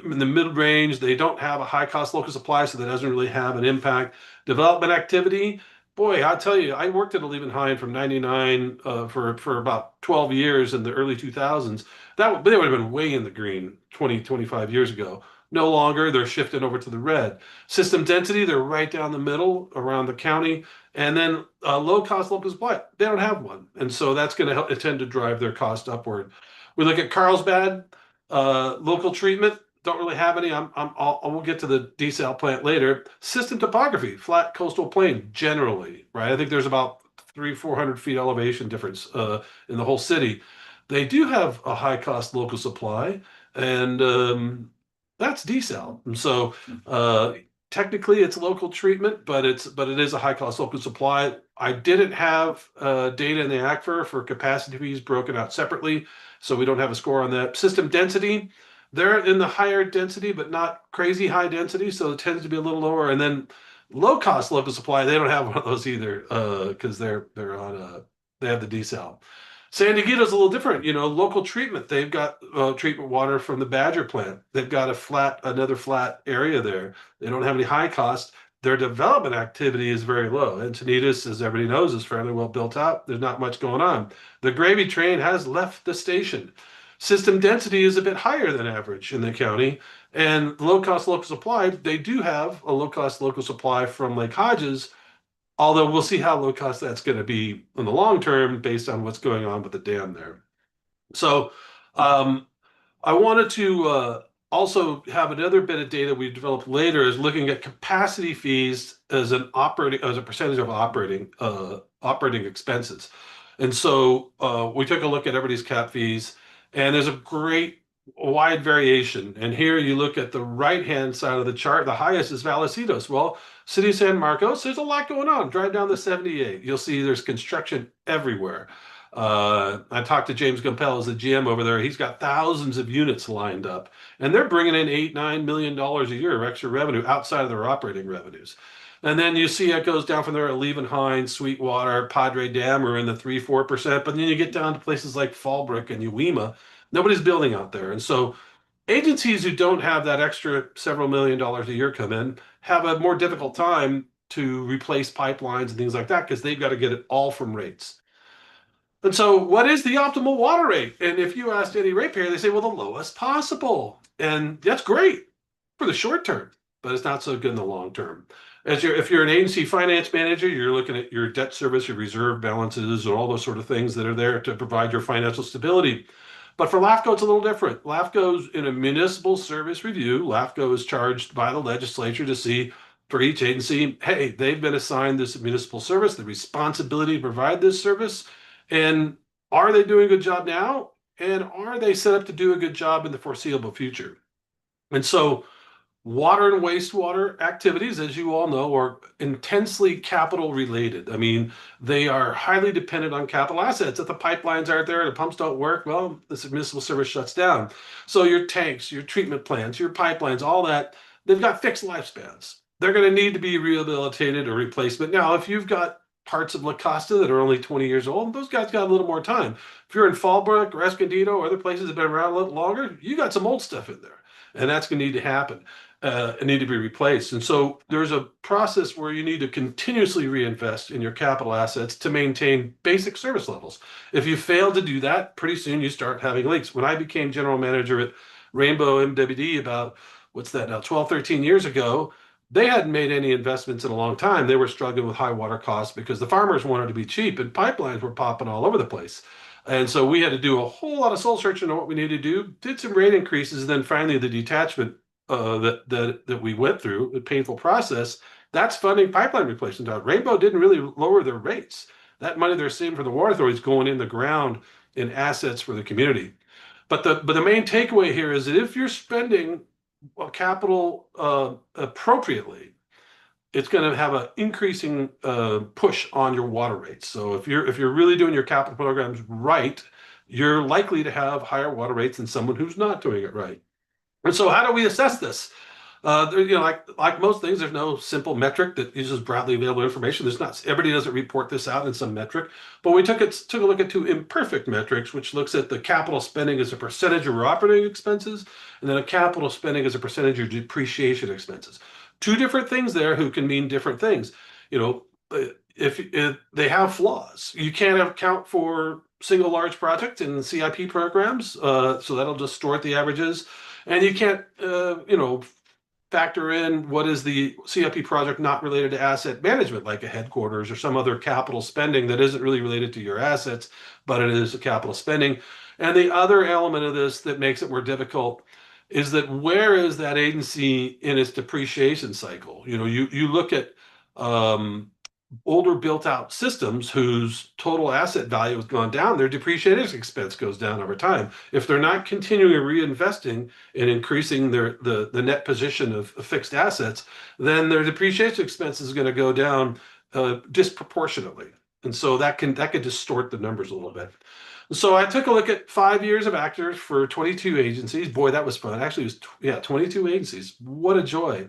in the mid range. They don't have a high cost local supply, so that doesn't really have an impact. Development activity, boy, I tell you, I worked at Hine from '99 for about 12 years in the early 2000s. They would have been way in the green 25 years ago. No longer, they're shifting over to the red. System density, they're right down the middle around the county. And then low cost local supply, they don't have one. And so that's going to help tend to drive their cost upward. We look at Carlsbad, local treatment, don't really have any. We'll get to the desal plant later. System topography, flat coastal plain generally, right? I think there's about 400 feet elevation difference in the whole city. They do have a high cost local supply, and that's desal. And so technically it's local treatment, but it is a high cost local supply. I didn't have data in the aquifer for capacity fees broken out separately, so we don't have a score on that. System density, they're in the higher density, but not crazy high density, so it tends to be a little lower. And then low cost local supply, they don't have one of those either, because they have the desal. San Dieguito's a little different, local treatment. They've got treatment water from the Badger plant. They've got another flat area there. They don't have any high cost. Their development activity is very low. Encinitas, as everybody knows, is fairly well built out. There's not much going on. The gravy train has left the station. System density is a bit higher than average in the county. And low-cost local supply, they do have a low-cost local supply from Lake Hodges, although we'll see how low cost that's going to be in the long term based on what's going on with the dam there. So I wanted to also have another bit of data we developed later is looking at capacity fees as a percentage of operating expenses. And so we took a look at everybody's cap fees, and there's a great wide variation. And here you look at the right-hand side of the chart, the highest is Vallecillos. Well, City of San Marcos, there's a lot going on. Drive down the 78. You'll see there's construction everywhere. I talked to James Gumpel as the GM over there. He's got thousands of units lined up, and they're bringing in $8-9 million a year of extra revenue outside of their operating revenues. And then you see it goes down from there at Leavenhain, Sweetwater, Padre Dam are in the 3-4%. But then you get down to places like Fallbrook and Uwima. Nobody's building out there. And so agencies who don't have that extra several $1 million a year come in have a more difficult time to replace pipelines and things like that because they've got to get it all from rates. And so what is the optimal water rate? And if you asked any ratepayer, they say, well, the lowest possible. And that's great for the short term, but it's not so good in the long term. If you're an agency finance manager, you're looking at your debt service, your reserve balances, and all those sort of things that are there to provide your financial stability. But for LAFCO, it's a little different. LAFCO's in a municipal service review. LAFCO is charged by the legislature to see for each agency, hey, they've been assigned this municipal service, the responsibility to provide this service. And are they doing a good job now? And are they set up to do a good job in the foreseeable future? And so water and wastewater activities, as you all know, are intensely capital related. I mean, they are highly dependent on capital assets. If the pipelines aren't there, the pumps don't work, well, this municipal service shuts down. So your tanks, your treatment plants, your pipelines, all that, they've got fixed lifespans. They're going to need to be rehabilitated or replacement. Now, if you've got parts of La Costa that are only 20 years old, those guys got a little more time. If you're in Fallbrook or Escondido or other places that have been around a little longer, you got some old stuff in there. And that's going to need to happen. Need to be replaced. And so there's a process where you need to continuously reinvest in your capital assets to maintain basic service levels. If you fail to do that, pretty soon you start having leaks. When I became general manager at Rainbow MWD about, 12, 13 years ago, they hadn't made any investments in a long time. They were struggling with high water costs because the farmers wanted to be cheap and pipelines were popping all over the place. And so we had to do a whole lot of soul searching on what we needed to do, did some rate increases, and then finally the detachment that we went through, a painful process, that's funding pipeline replacement. Rainbow didn't really lower their rates. That money they're saving for the water authority is going in the ground in assets for the community. But the main takeaway here is that if you're spending capital appropriately, it's going to have an increasing push on your water rates. So if you're really doing your capital programs right, you're likely to have higher water rates than someone who's not doing it right. And so how do we assess this? Like most things, there's no simple metric that uses broadly available information. There's not, everybody doesn't report this out in some metric, but we took a look at two imperfect metrics, which looks at the capital spending as a percentage of our operating expenses, and then a capital spending as a percentage of depreciation expenses. Two different things there who can mean different things. If they have flaws, you can't account for single large projects in CIP programs, so that'll distort the averages, and you can't, factor in what is the CIP project not related to asset management, like a headquarters or some other capital spending that isn't really related to your assets, but it is a capital spending. And the other element of this that makes it more difficult is that where is that agency in its depreciation cycle? You look at older built out systems whose total asset value has gone down, their depreciation expense goes down over time. If they're not continuing reinvesting and increasing the net position of fixed assets, then their depreciation expense is going to go down disproportionately. And so that could distort the numbers a little bit. So I took a look at 5 years of actors for 22 agencies. Boy, that was fun. Actually, it was 22 agencies. What a joy.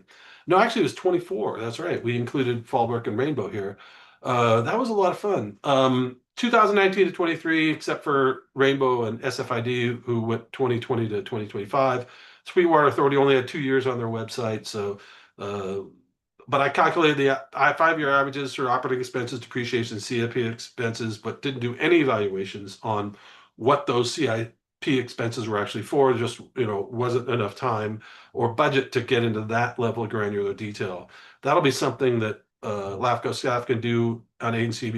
No, actually, it was 24. That's right. We included Fallbrook and Rainbow here. That was a lot of fun. 2019 to 23, except for Rainbow and SFID, who went 2020 to 2025. Sweetwater Authority only had 2 years on their website. So, but I calculated the 5-year averages for operating expenses, depreciation, CIP expenses, but didn't do any evaluations on what those CIP expenses were actually for. Just, wasn't enough time or budget to get into that level of granular detail. That'll be something that LAFCO staff can do on agency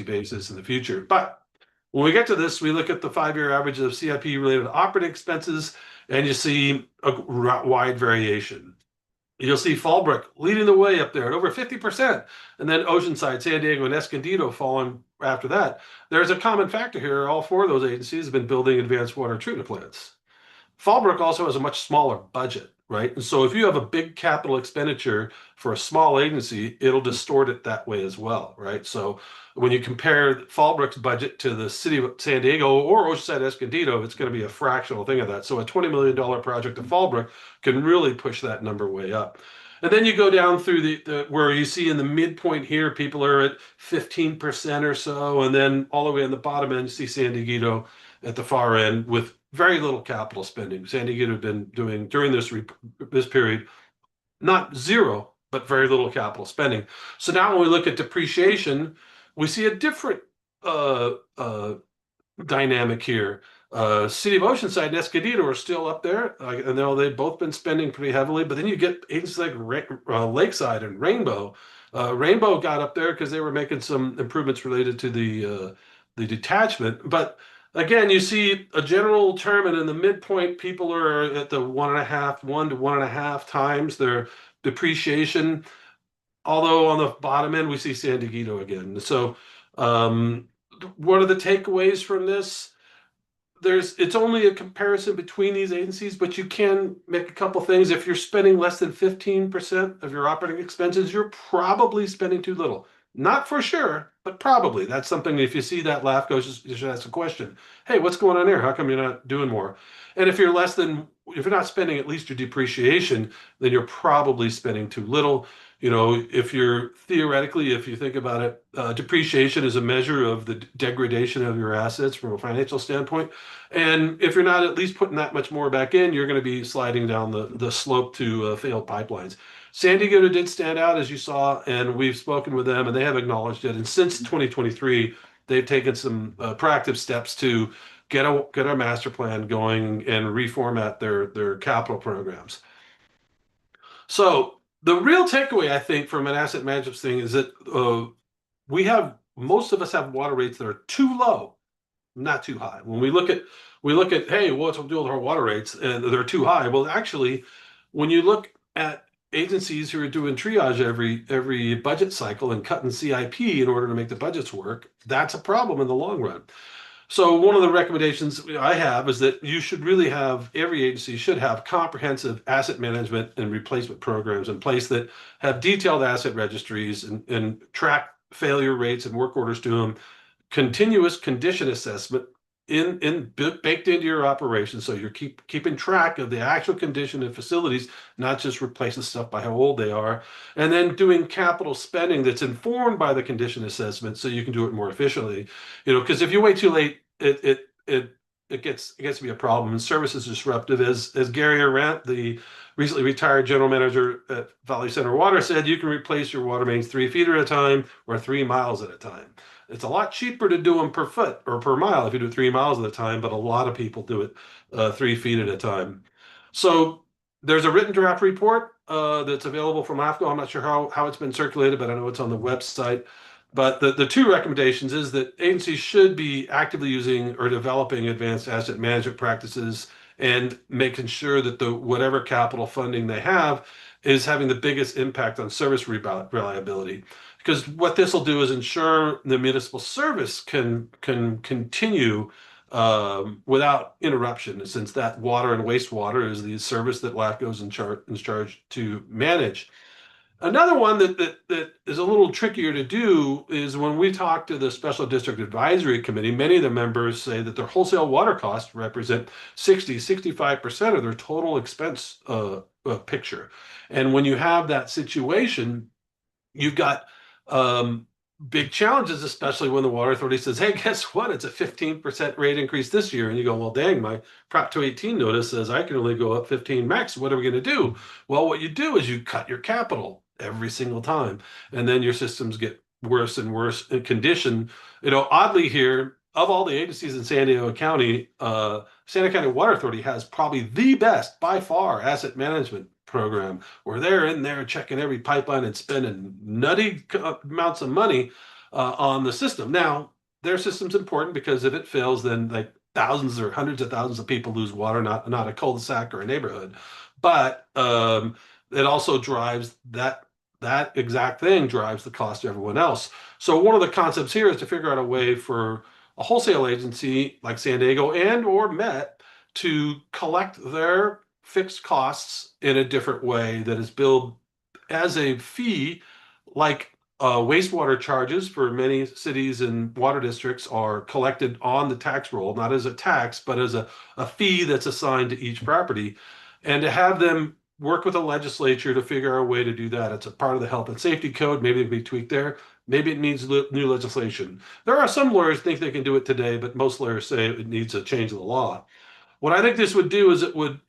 basis in the future. But when we get to this, we look at the 5-year averages of CIP related operating expenses, and you see a wide variation. You'll see Fallbrook leading the way up there at over 50%, and then Oceanside, San Diego, and Escondido following after that. There's a common factor here. All 4 of those agencies have been building advanced water treatment plants. Fallbrook also has a much smaller budget, right? And so if you have a big capital expenditure for a small agency, it'll distort it that way as well, right? So when you compare Fallbrook's budget to the city of San Diego or Oceanside Escondido, it's going to be a fractional thing of that. So a $20 million project of Fallbrook can really push that number way up. And then you go down through the where you see in the midpoint here, people are at 15% or so. And then all the way on the bottom end, you see San Diego at the far end with very little capital spending. San Diego had been doing during this period, not zero, but very little capital spending. So now when we look at depreciation, we see a different dynamic here. City of Oceanside and Escondido are still up there. I know they've both been spending pretty heavily, but then you get agencies like Lakeside and Rainbow. Rainbow got up there because they were making some improvements related to the detachment. But again, you see a general term, and in the midpoint, people are at the 1 to 1.5 times their depreciation. Although on the bottom end, we see San Diego again. So what are the takeaways from this? It's only a comparison between these agencies, but you can make a couple things. If you're spending less than 15% of your operating expenses, you're probably spending too little. Not for sure, but probably. That's something, if you see that LAFCO, you should ask a question. Hey, what's going on here? How come you're not doing more? And if you're not spending at least your depreciation, then you're probably spending too little. If you think about it, depreciation is a measure of the degradation of your assets from a financial standpoint. And if you're not at least putting that much more back in, you're going to be sliding down the slope to failed pipelines. San Diego did stand out, as you saw, and we've spoken with them, and they have acknowledged it. And since 2023, they've taken some proactive steps to get our master plan going and reformat their capital programs. So the real takeaway, I think, from an asset management thing is that most of us have water rates that are too low, not too high. When we look at, hey, what's the deal with our water rates? And they're too high. Well, actually, when you look at agencies who are doing triage every budget cycle and cutting CIP in order to make the budgets work, that's a problem in the long run. So one of the recommendations I have is that every agency should have comprehensive asset management and replacement programs in place that have detailed asset registries and track failure rates and work orders to them, continuous condition assessment, baked into your operation, so you're keeping track of the actual condition of facilities, not just replacing stuff by how old they are, and then doing capital spending that's informed by the condition assessment, so you can do it more efficiently. Because if you wait too late, it gets to be a problem, and service is disruptive. As Gary Arant, the recently retired general manager at Valley Center Water, said, you can replace your water mains 3 feet at a time or 3 miles at a time. It's a lot cheaper to do them per foot or per mile if you do it 3 miles at a time, but a lot of people do it 3 feet at a time. So there's a written draft report that's available from LAFCO. I'm not sure how it's been circulated, but I know it's on the website. But the two recommendations is that agencies should be actively using or developing advanced asset management practices and making sure that whatever capital funding they have is having the biggest impact on service reliability. Because what this will do is ensure the municipal service can continue without interruption, since that water and wastewater is the service that LAFCO is in charge to manage. Another one that is a little trickier to do is when we talk to the Special District Advisory Committee, many of the members say that their wholesale water costs represent 65% of their total expense picture. And when you have that situation, you've got big challenges, especially when the Water Authority says, hey, guess what? It's a 15% rate increase this year. And you go, well, dang, my Prop 218 notice says I can only go up 15 max. What are we going to do? Well, what you do is you cut your capital every single time. And then your systems get worse and worse in condition. Oddly here, of all the agencies in San Diego County, San Diego County Water Authority has probably the best, by far, asset management program, where they're in there checking every pipeline and spending nutty amounts of money on the system. Now, their system's important because if it fails, then like thousands or hundreds of thousands of people lose water, not a cul-de-sac or a neighborhood. But it also drives that exact thing drives the cost to everyone else. So one of the concepts here is to figure out a way for a wholesale agency like San Diego and or Met to collect their fixed costs in a different way that is billed as a fee, like wastewater charges for many cities and water districts are collected on the tax roll, not as a tax, but as a fee that's assigned to each property. And to have them work with the legislature to figure out a way to do that. It's a part of the health and safety code. Maybe it'll be tweaked there. Maybe it needs new legislation. There are some lawyers think they can do it today, but most lawyers say it needs a change of the law. What I think this would do is it would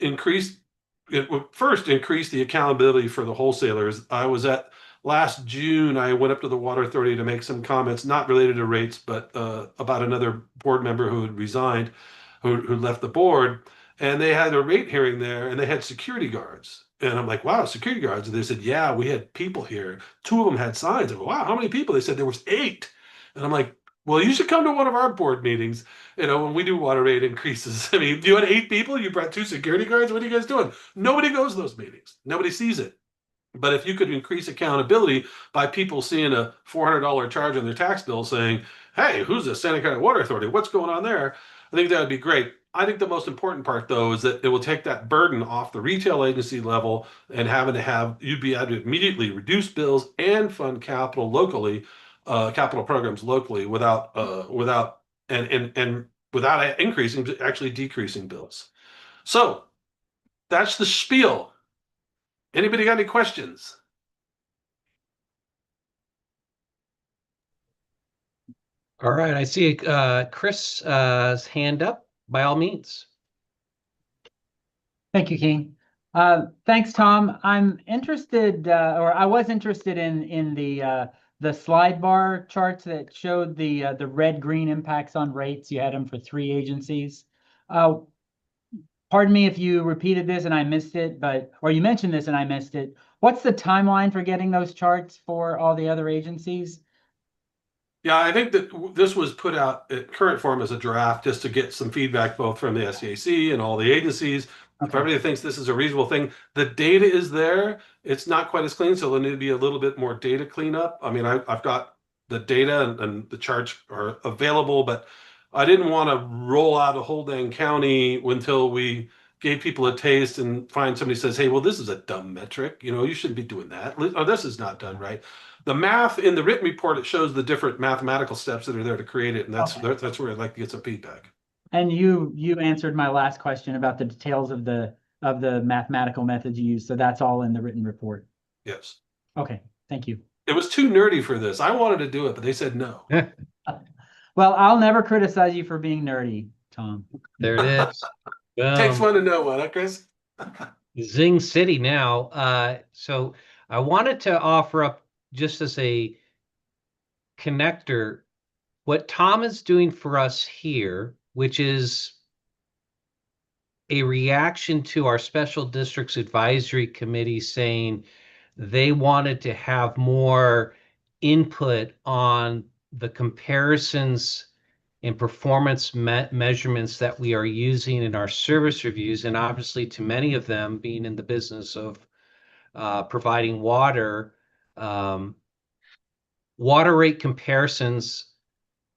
first increase the accountability for the wholesalers. I was at last June, I went up to the Water Authority to make some comments, not related to rates, but about another board member who had resigned, who left the board. And they had a rate hearing there and they had security guards. And I'm like, wow, security guards. And they said, yeah, we had people here. 2 of them had signs. I go, wow, how many people? They said there was 8. And I'm like, well, you should come to one of our board meetings, when we do water rate increases. I mean, you had 8 people, you brought 2 security guards. What are you guys doing? Nobody goes to those meetings. Nobody sees it. But if you could increase accountability by people seeing a $400 charge on their tax bill saying, hey, who's the Santa Clara Water Authority? What's going on there? I think that would be great. I think the most important part, though, is that it will take that burden off the retail agency level and you'd be able to immediately reduce bills and fund capital locally, capital programs locally without increasing, actually decreasing bills. So that's the spiel. Anybody got any questions?
All right, I see Chris' hand up. By all means.
Thank you, King. Thanks, Tom. I'm interested, or I was interested in the slide bar charts that showed the red-green impacts on rates. You had them for 3 agencies. Pardon me if you repeated this and I missed it, or you mentioned this and I missed it. What's the timeline for getting those charts for all the other agencies?
Yeah, I think that this was put out at current form as a draft just to get some feedback both from the SCAC and all the agencies. Okay. If everybody thinks this is a reasonable thing, the data is there. It's not quite as clean, so there'll need to be a little bit more data cleanup. I mean, I've got the data and the charts are available, but I didn't want to roll out a whole dang county until we gave people a taste and find somebody says, hey, well, this is a dumb metric. You shouldn't be doing that. Or this is not done right. The math in the written report, it shows the different mathematical steps that are there to create it. And that's where I'd like to get some feedback.
And you answered my last question about the details of the mathematical methods used. So that's all in the written report.
Yes.
Okay, thank you.
It was too nerdy for this. I wanted to do it, but they said no.
Well, I'll never criticize you for being nerdy, Tom.
There it is.
Takes one to know one, huh, Chris?
Zing City now. So I wanted to offer up just as a connector what Tom is doing for us here, which is a reaction to our Special Districts Advisory Committee saying they wanted to have more input on the comparisons and performance measurements that we are using in our service reviews. And obviously, to many of them being in the business of providing water, water rate comparisons,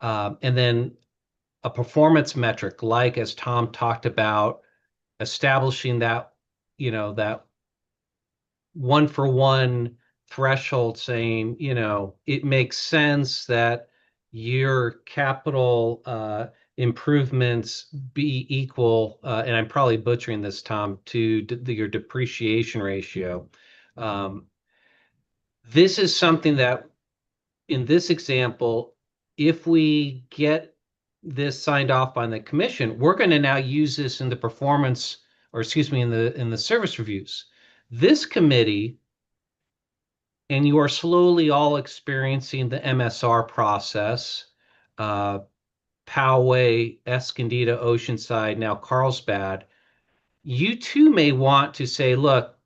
and then a performance metric, like as Tom talked about, establishing that, that 1-for-1 threshold, saying, it makes sense that your capital improvements be equal, and I'm probably butchering this, Tom, to your depreciation ratio. This is something that, in this example, if we get this signed off by the commission, we're going to now use this in the performance, or excuse me, in the service reviews. This committee, and you are slowly all experiencing the MSR process, Poway, Escondido, Oceanside, now Carlsbad. You too may want to say, look,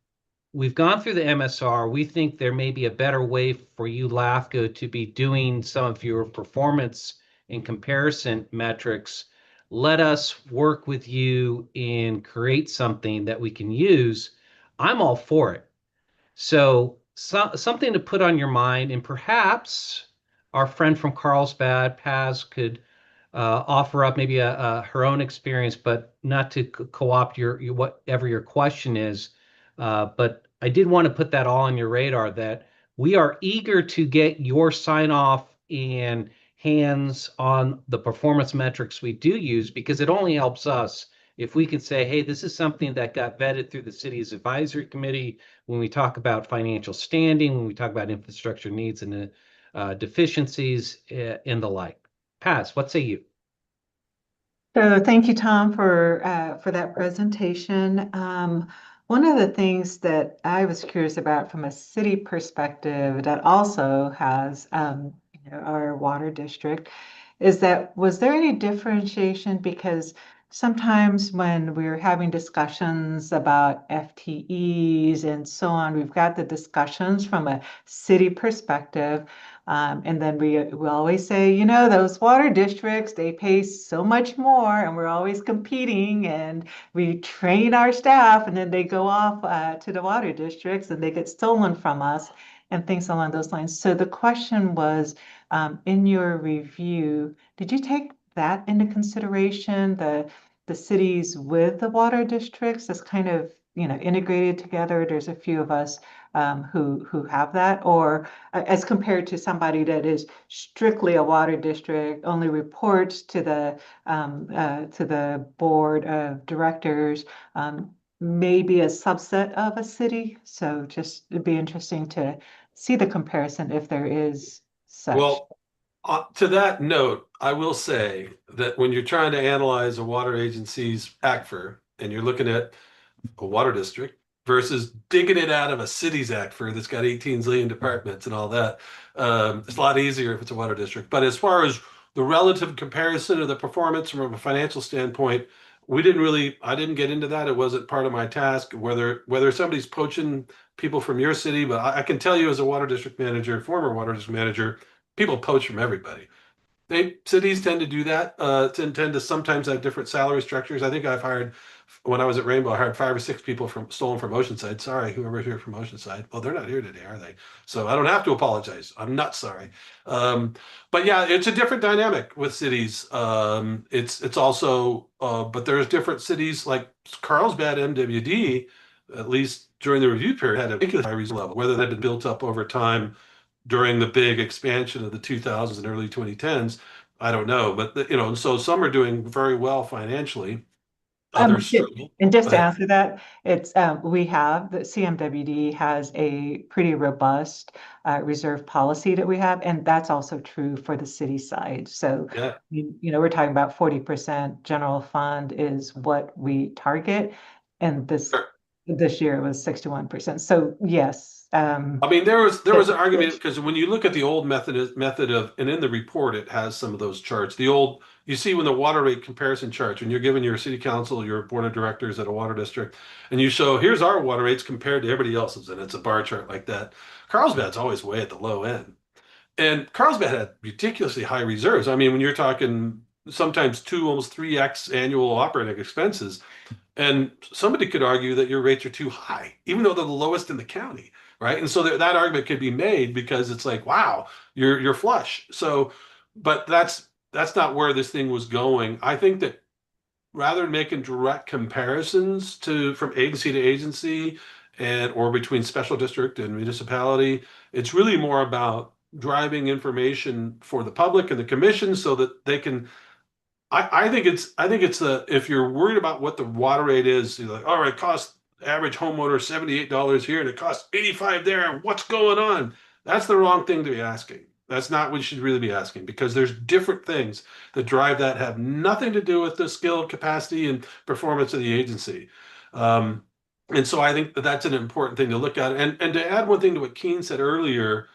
we've gone through the MSR. We think there may be a better way for you, LAFCO, to be doing some of your performance and comparison metrics. Let us work with you and create something that we can use. I'm all for it. So something to put on your mind, and perhaps our friend from Carlsbad, Paz, could offer up maybe her own experience, but not to co-opt your whatever your question is. But I did want to put that all on your radar, that we are eager to get your sign off and hands on the performance metrics we do use, because it only helps us if we can say, hey, this is something that got vetted through the city's advisory committee when we talk about financial standing, when we talk about infrastructure needs and deficiencies and the like. Paz, what say you?
So thank you, Tom, for that presentation. One of the things that I was curious about from a city perspective that also has our water district is that, was there any differentiation? Because sometimes when we're having discussions about FTEs and so on, we've got the discussions from a city perspective. And then we always say, those water districts, they pay so much more, and we're always competing, and we train our staff, and then they go off to the water districts and they get stolen from us and things along those lines. So the question was, in your review, did you take that into consideration, the cities with the water districts as kind of, integrated together? There's a few of us who have that, or as compared to somebody that is strictly a water district, only reports to the board of directors, maybe a subset of a city. So just it'd be interesting to see the comparison if there is such.
Well, to that note, I will say that when you're trying to analyze a water agency's ACFR and you're looking at a water district versus digging it out of a city's ACFR that's got 18 zillion departments and all that, it's a lot easier if it's a water district. But as far as the relative comparison of the performance from a financial standpoint, I didn't get into that. It wasn't part of my task, whether somebody's poaching people from your city, but I can tell you as a water district manager, former water district manager, people poach from everybody. Cities tend to do that, tend to sometimes have different salary structures. I think when I was at Rainbow, I hired 5 or 6 people stolen from Oceanside. Sorry, whoever's here from Oceanside. Well, they're not here today, are they? So I don't have to apologize. I'm not sorry. But yeah, it's a different dynamic with cities. It's also, but there's different cities like Carlsbad MWD, at least during the review period, had a particular high reason level, whether that had been built up over time during the big expansion of the 2000s and early 2010s. I don't know, but you know, and so some are doing very well financially,
Um,
others struggle.
and just to
But
answer that, it's, we have, the CMWD has a pretty robust reserve policy that we have, and that's also true for the city side. So,
yeah,
you know, we're talking about 40% general fund is what we target, and this year it was 61%. So yes,
I mean, there was an argument
it-
because when you look at the old method of, and in the report it has some of those charts. The old, you see when the water rate comparison charts, when you're giving your city council, your board of directors at a water district, and you show here's our water rates compared to everybody else's, and it's a bar chart like that. Carlsbad's always way at the low end, and Carlsbad had ridiculously high reserves. I mean, when you're talking sometimes two, almost 3x annual operating expenses. And somebody could argue that your rates are too high, even though they're the lowest in the county, right? And so that argument could be made because it's like, wow, you're flush. So, but that's not where this thing was going. I think that rather than making direct comparisons to from agency to agency and or between special district and municipality, it's really more about driving information for the public and the commission so that they can I think it's the if you're worried about what the water rate is, you're like, all right, it costs average homeowner $78 here and it costs 85 there. What's going on? That's the wrong thing to be asking. That's not what you should really be asking because there's different things that drive that have nothing to do with the skill, capacity, and performance of the agency. Um, and so I think that that's an important thing to look at. And to add one thing to what Keen said earlier,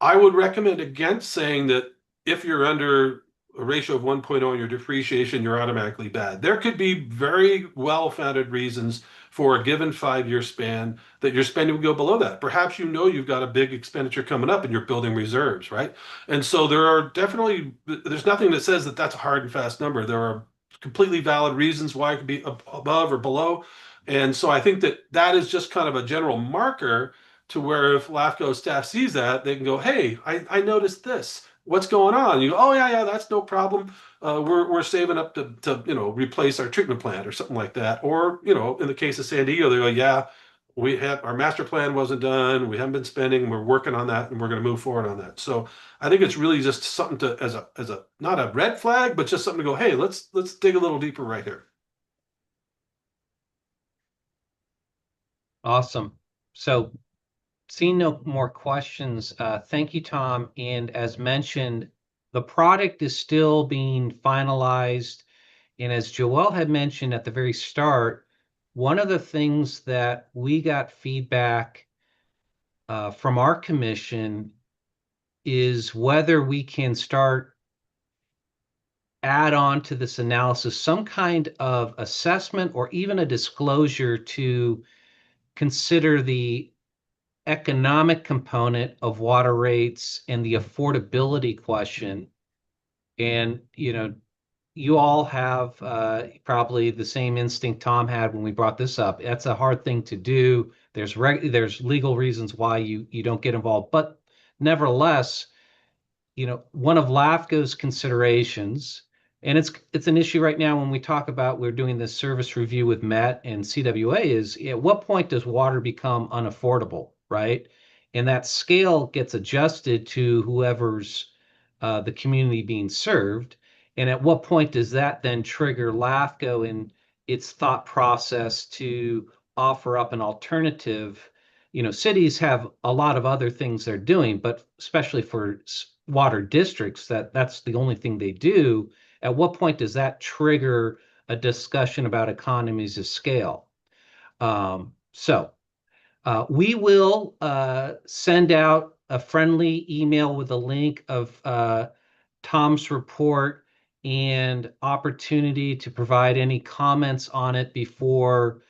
I would recommend against saying that if you're under a ratio of 1.0 in your depreciation, you're automatically bad. There could be very well-founded reasons for a given 5-year span that your spending would go below that. Perhaps you know you've got a big expenditure coming up and you're building reserves, right? And so there are definitely, there's nothing that says that that's a hard and fast number. There are completely valid reasons why it could be above or below. And so I think that that is just kind of a general marker to where if LAFCO staff sees that, they can go, hey, I noticed this. What's going on? You go, oh yeah, that's no problem. We're saving up to replace our treatment plant or something like that. Or in the case of San Diego, they go, yeah, we had our master plan wasn't done. We haven't been spending. We're working on that, and we're going to move forward on that. So I think it's really just something to as a not a red flag, but just something to go, hey, let's dig a little deeper right here.
Awesome. So seeing no more questions, thank you, Tom. And as mentioned, the product is still being finalized. And as Joelle had mentioned at the very start, one of the things that we got feedback from our commission is whether we can start add on to this analysis some kind of assessment or even a disclosure to consider the economic component of water rates and the affordability question. And, you all have probably the same instinct Tom had when we brought this up. That's a hard thing to do. There's legal reasons why you don't get involved, but nevertheless, one of LAFCO's considerations, and it's an issue right now when we talk about we're doing this service review with Met and CWA, is at what point does water become unaffordable, right? And that scale gets adjusted to whoever's the community being served. And at what point does that then trigger LAFCO in its thought process to offer up an alternative? Cities have a lot of other things they're doing, but especially for water districts, that's the only thing they do. At what point does that trigger a discussion about economies of scale? So we will send out a friendly email with a link of Tom's report and opportunity to provide any comments on it before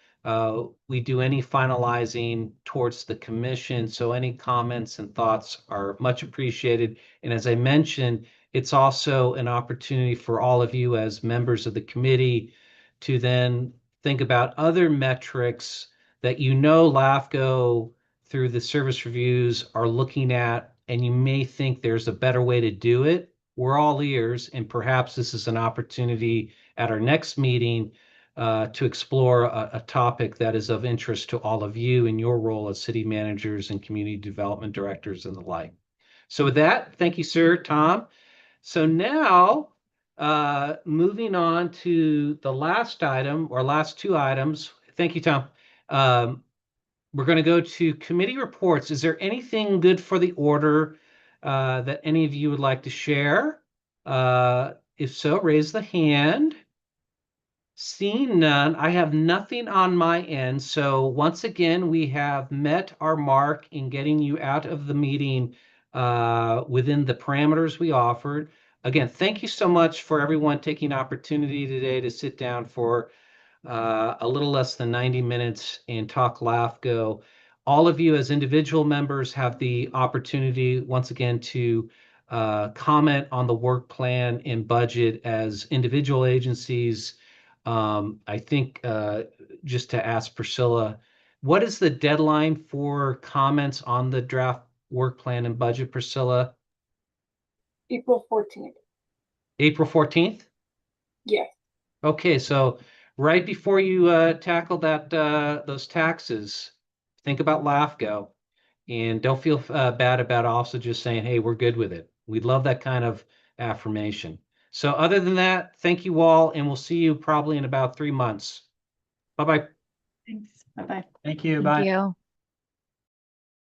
we do any finalizing towards the commission. So any comments and thoughts are much appreciated. And as I mentioned, it's also an opportunity for all of you as members of the committee to then think about other metrics that LAFCO through the service reviews are looking at, and you may think there's a better way to do it. We're all ears, and perhaps this is an opportunity at our next meeting to explore a topic that is of interest to all of you in your role as city managers and community development directors and the like. So with that, thank you, sir, Tom. So now, moving on to the last item or last two items. Thank you, Tom. We're going to go to committee reports. Is there anything good for the order that any of you would like to share? If so, raise the hand. Seeing none, I have nothing on my end. So once again, we have met our mark in getting you out of the meeting within the parameters we offered. Again, thank you so much for everyone taking opportunity today to sit down for a little less than 90 minutes and talk LAFCO. All of you as individual members have the opportunity once again to comment on the work plan and budget as individual agencies. I think just to ask Priscilla, what is the deadline for comments on the draft work plan and budget, Priscilla?
April 14th.
April 14th?
Yes.
Okay, so right before you tackle that those taxes, think about LAFCO, and don't feel bad about also just saying, "Hey, we're good with it." We'd love that kind of affirmation. So other than that, thank you all, and we'll see you probably in about 3 months. Bye-bye.
Thanks. Bye-bye.
Thank you.
Thank
Bye.
you.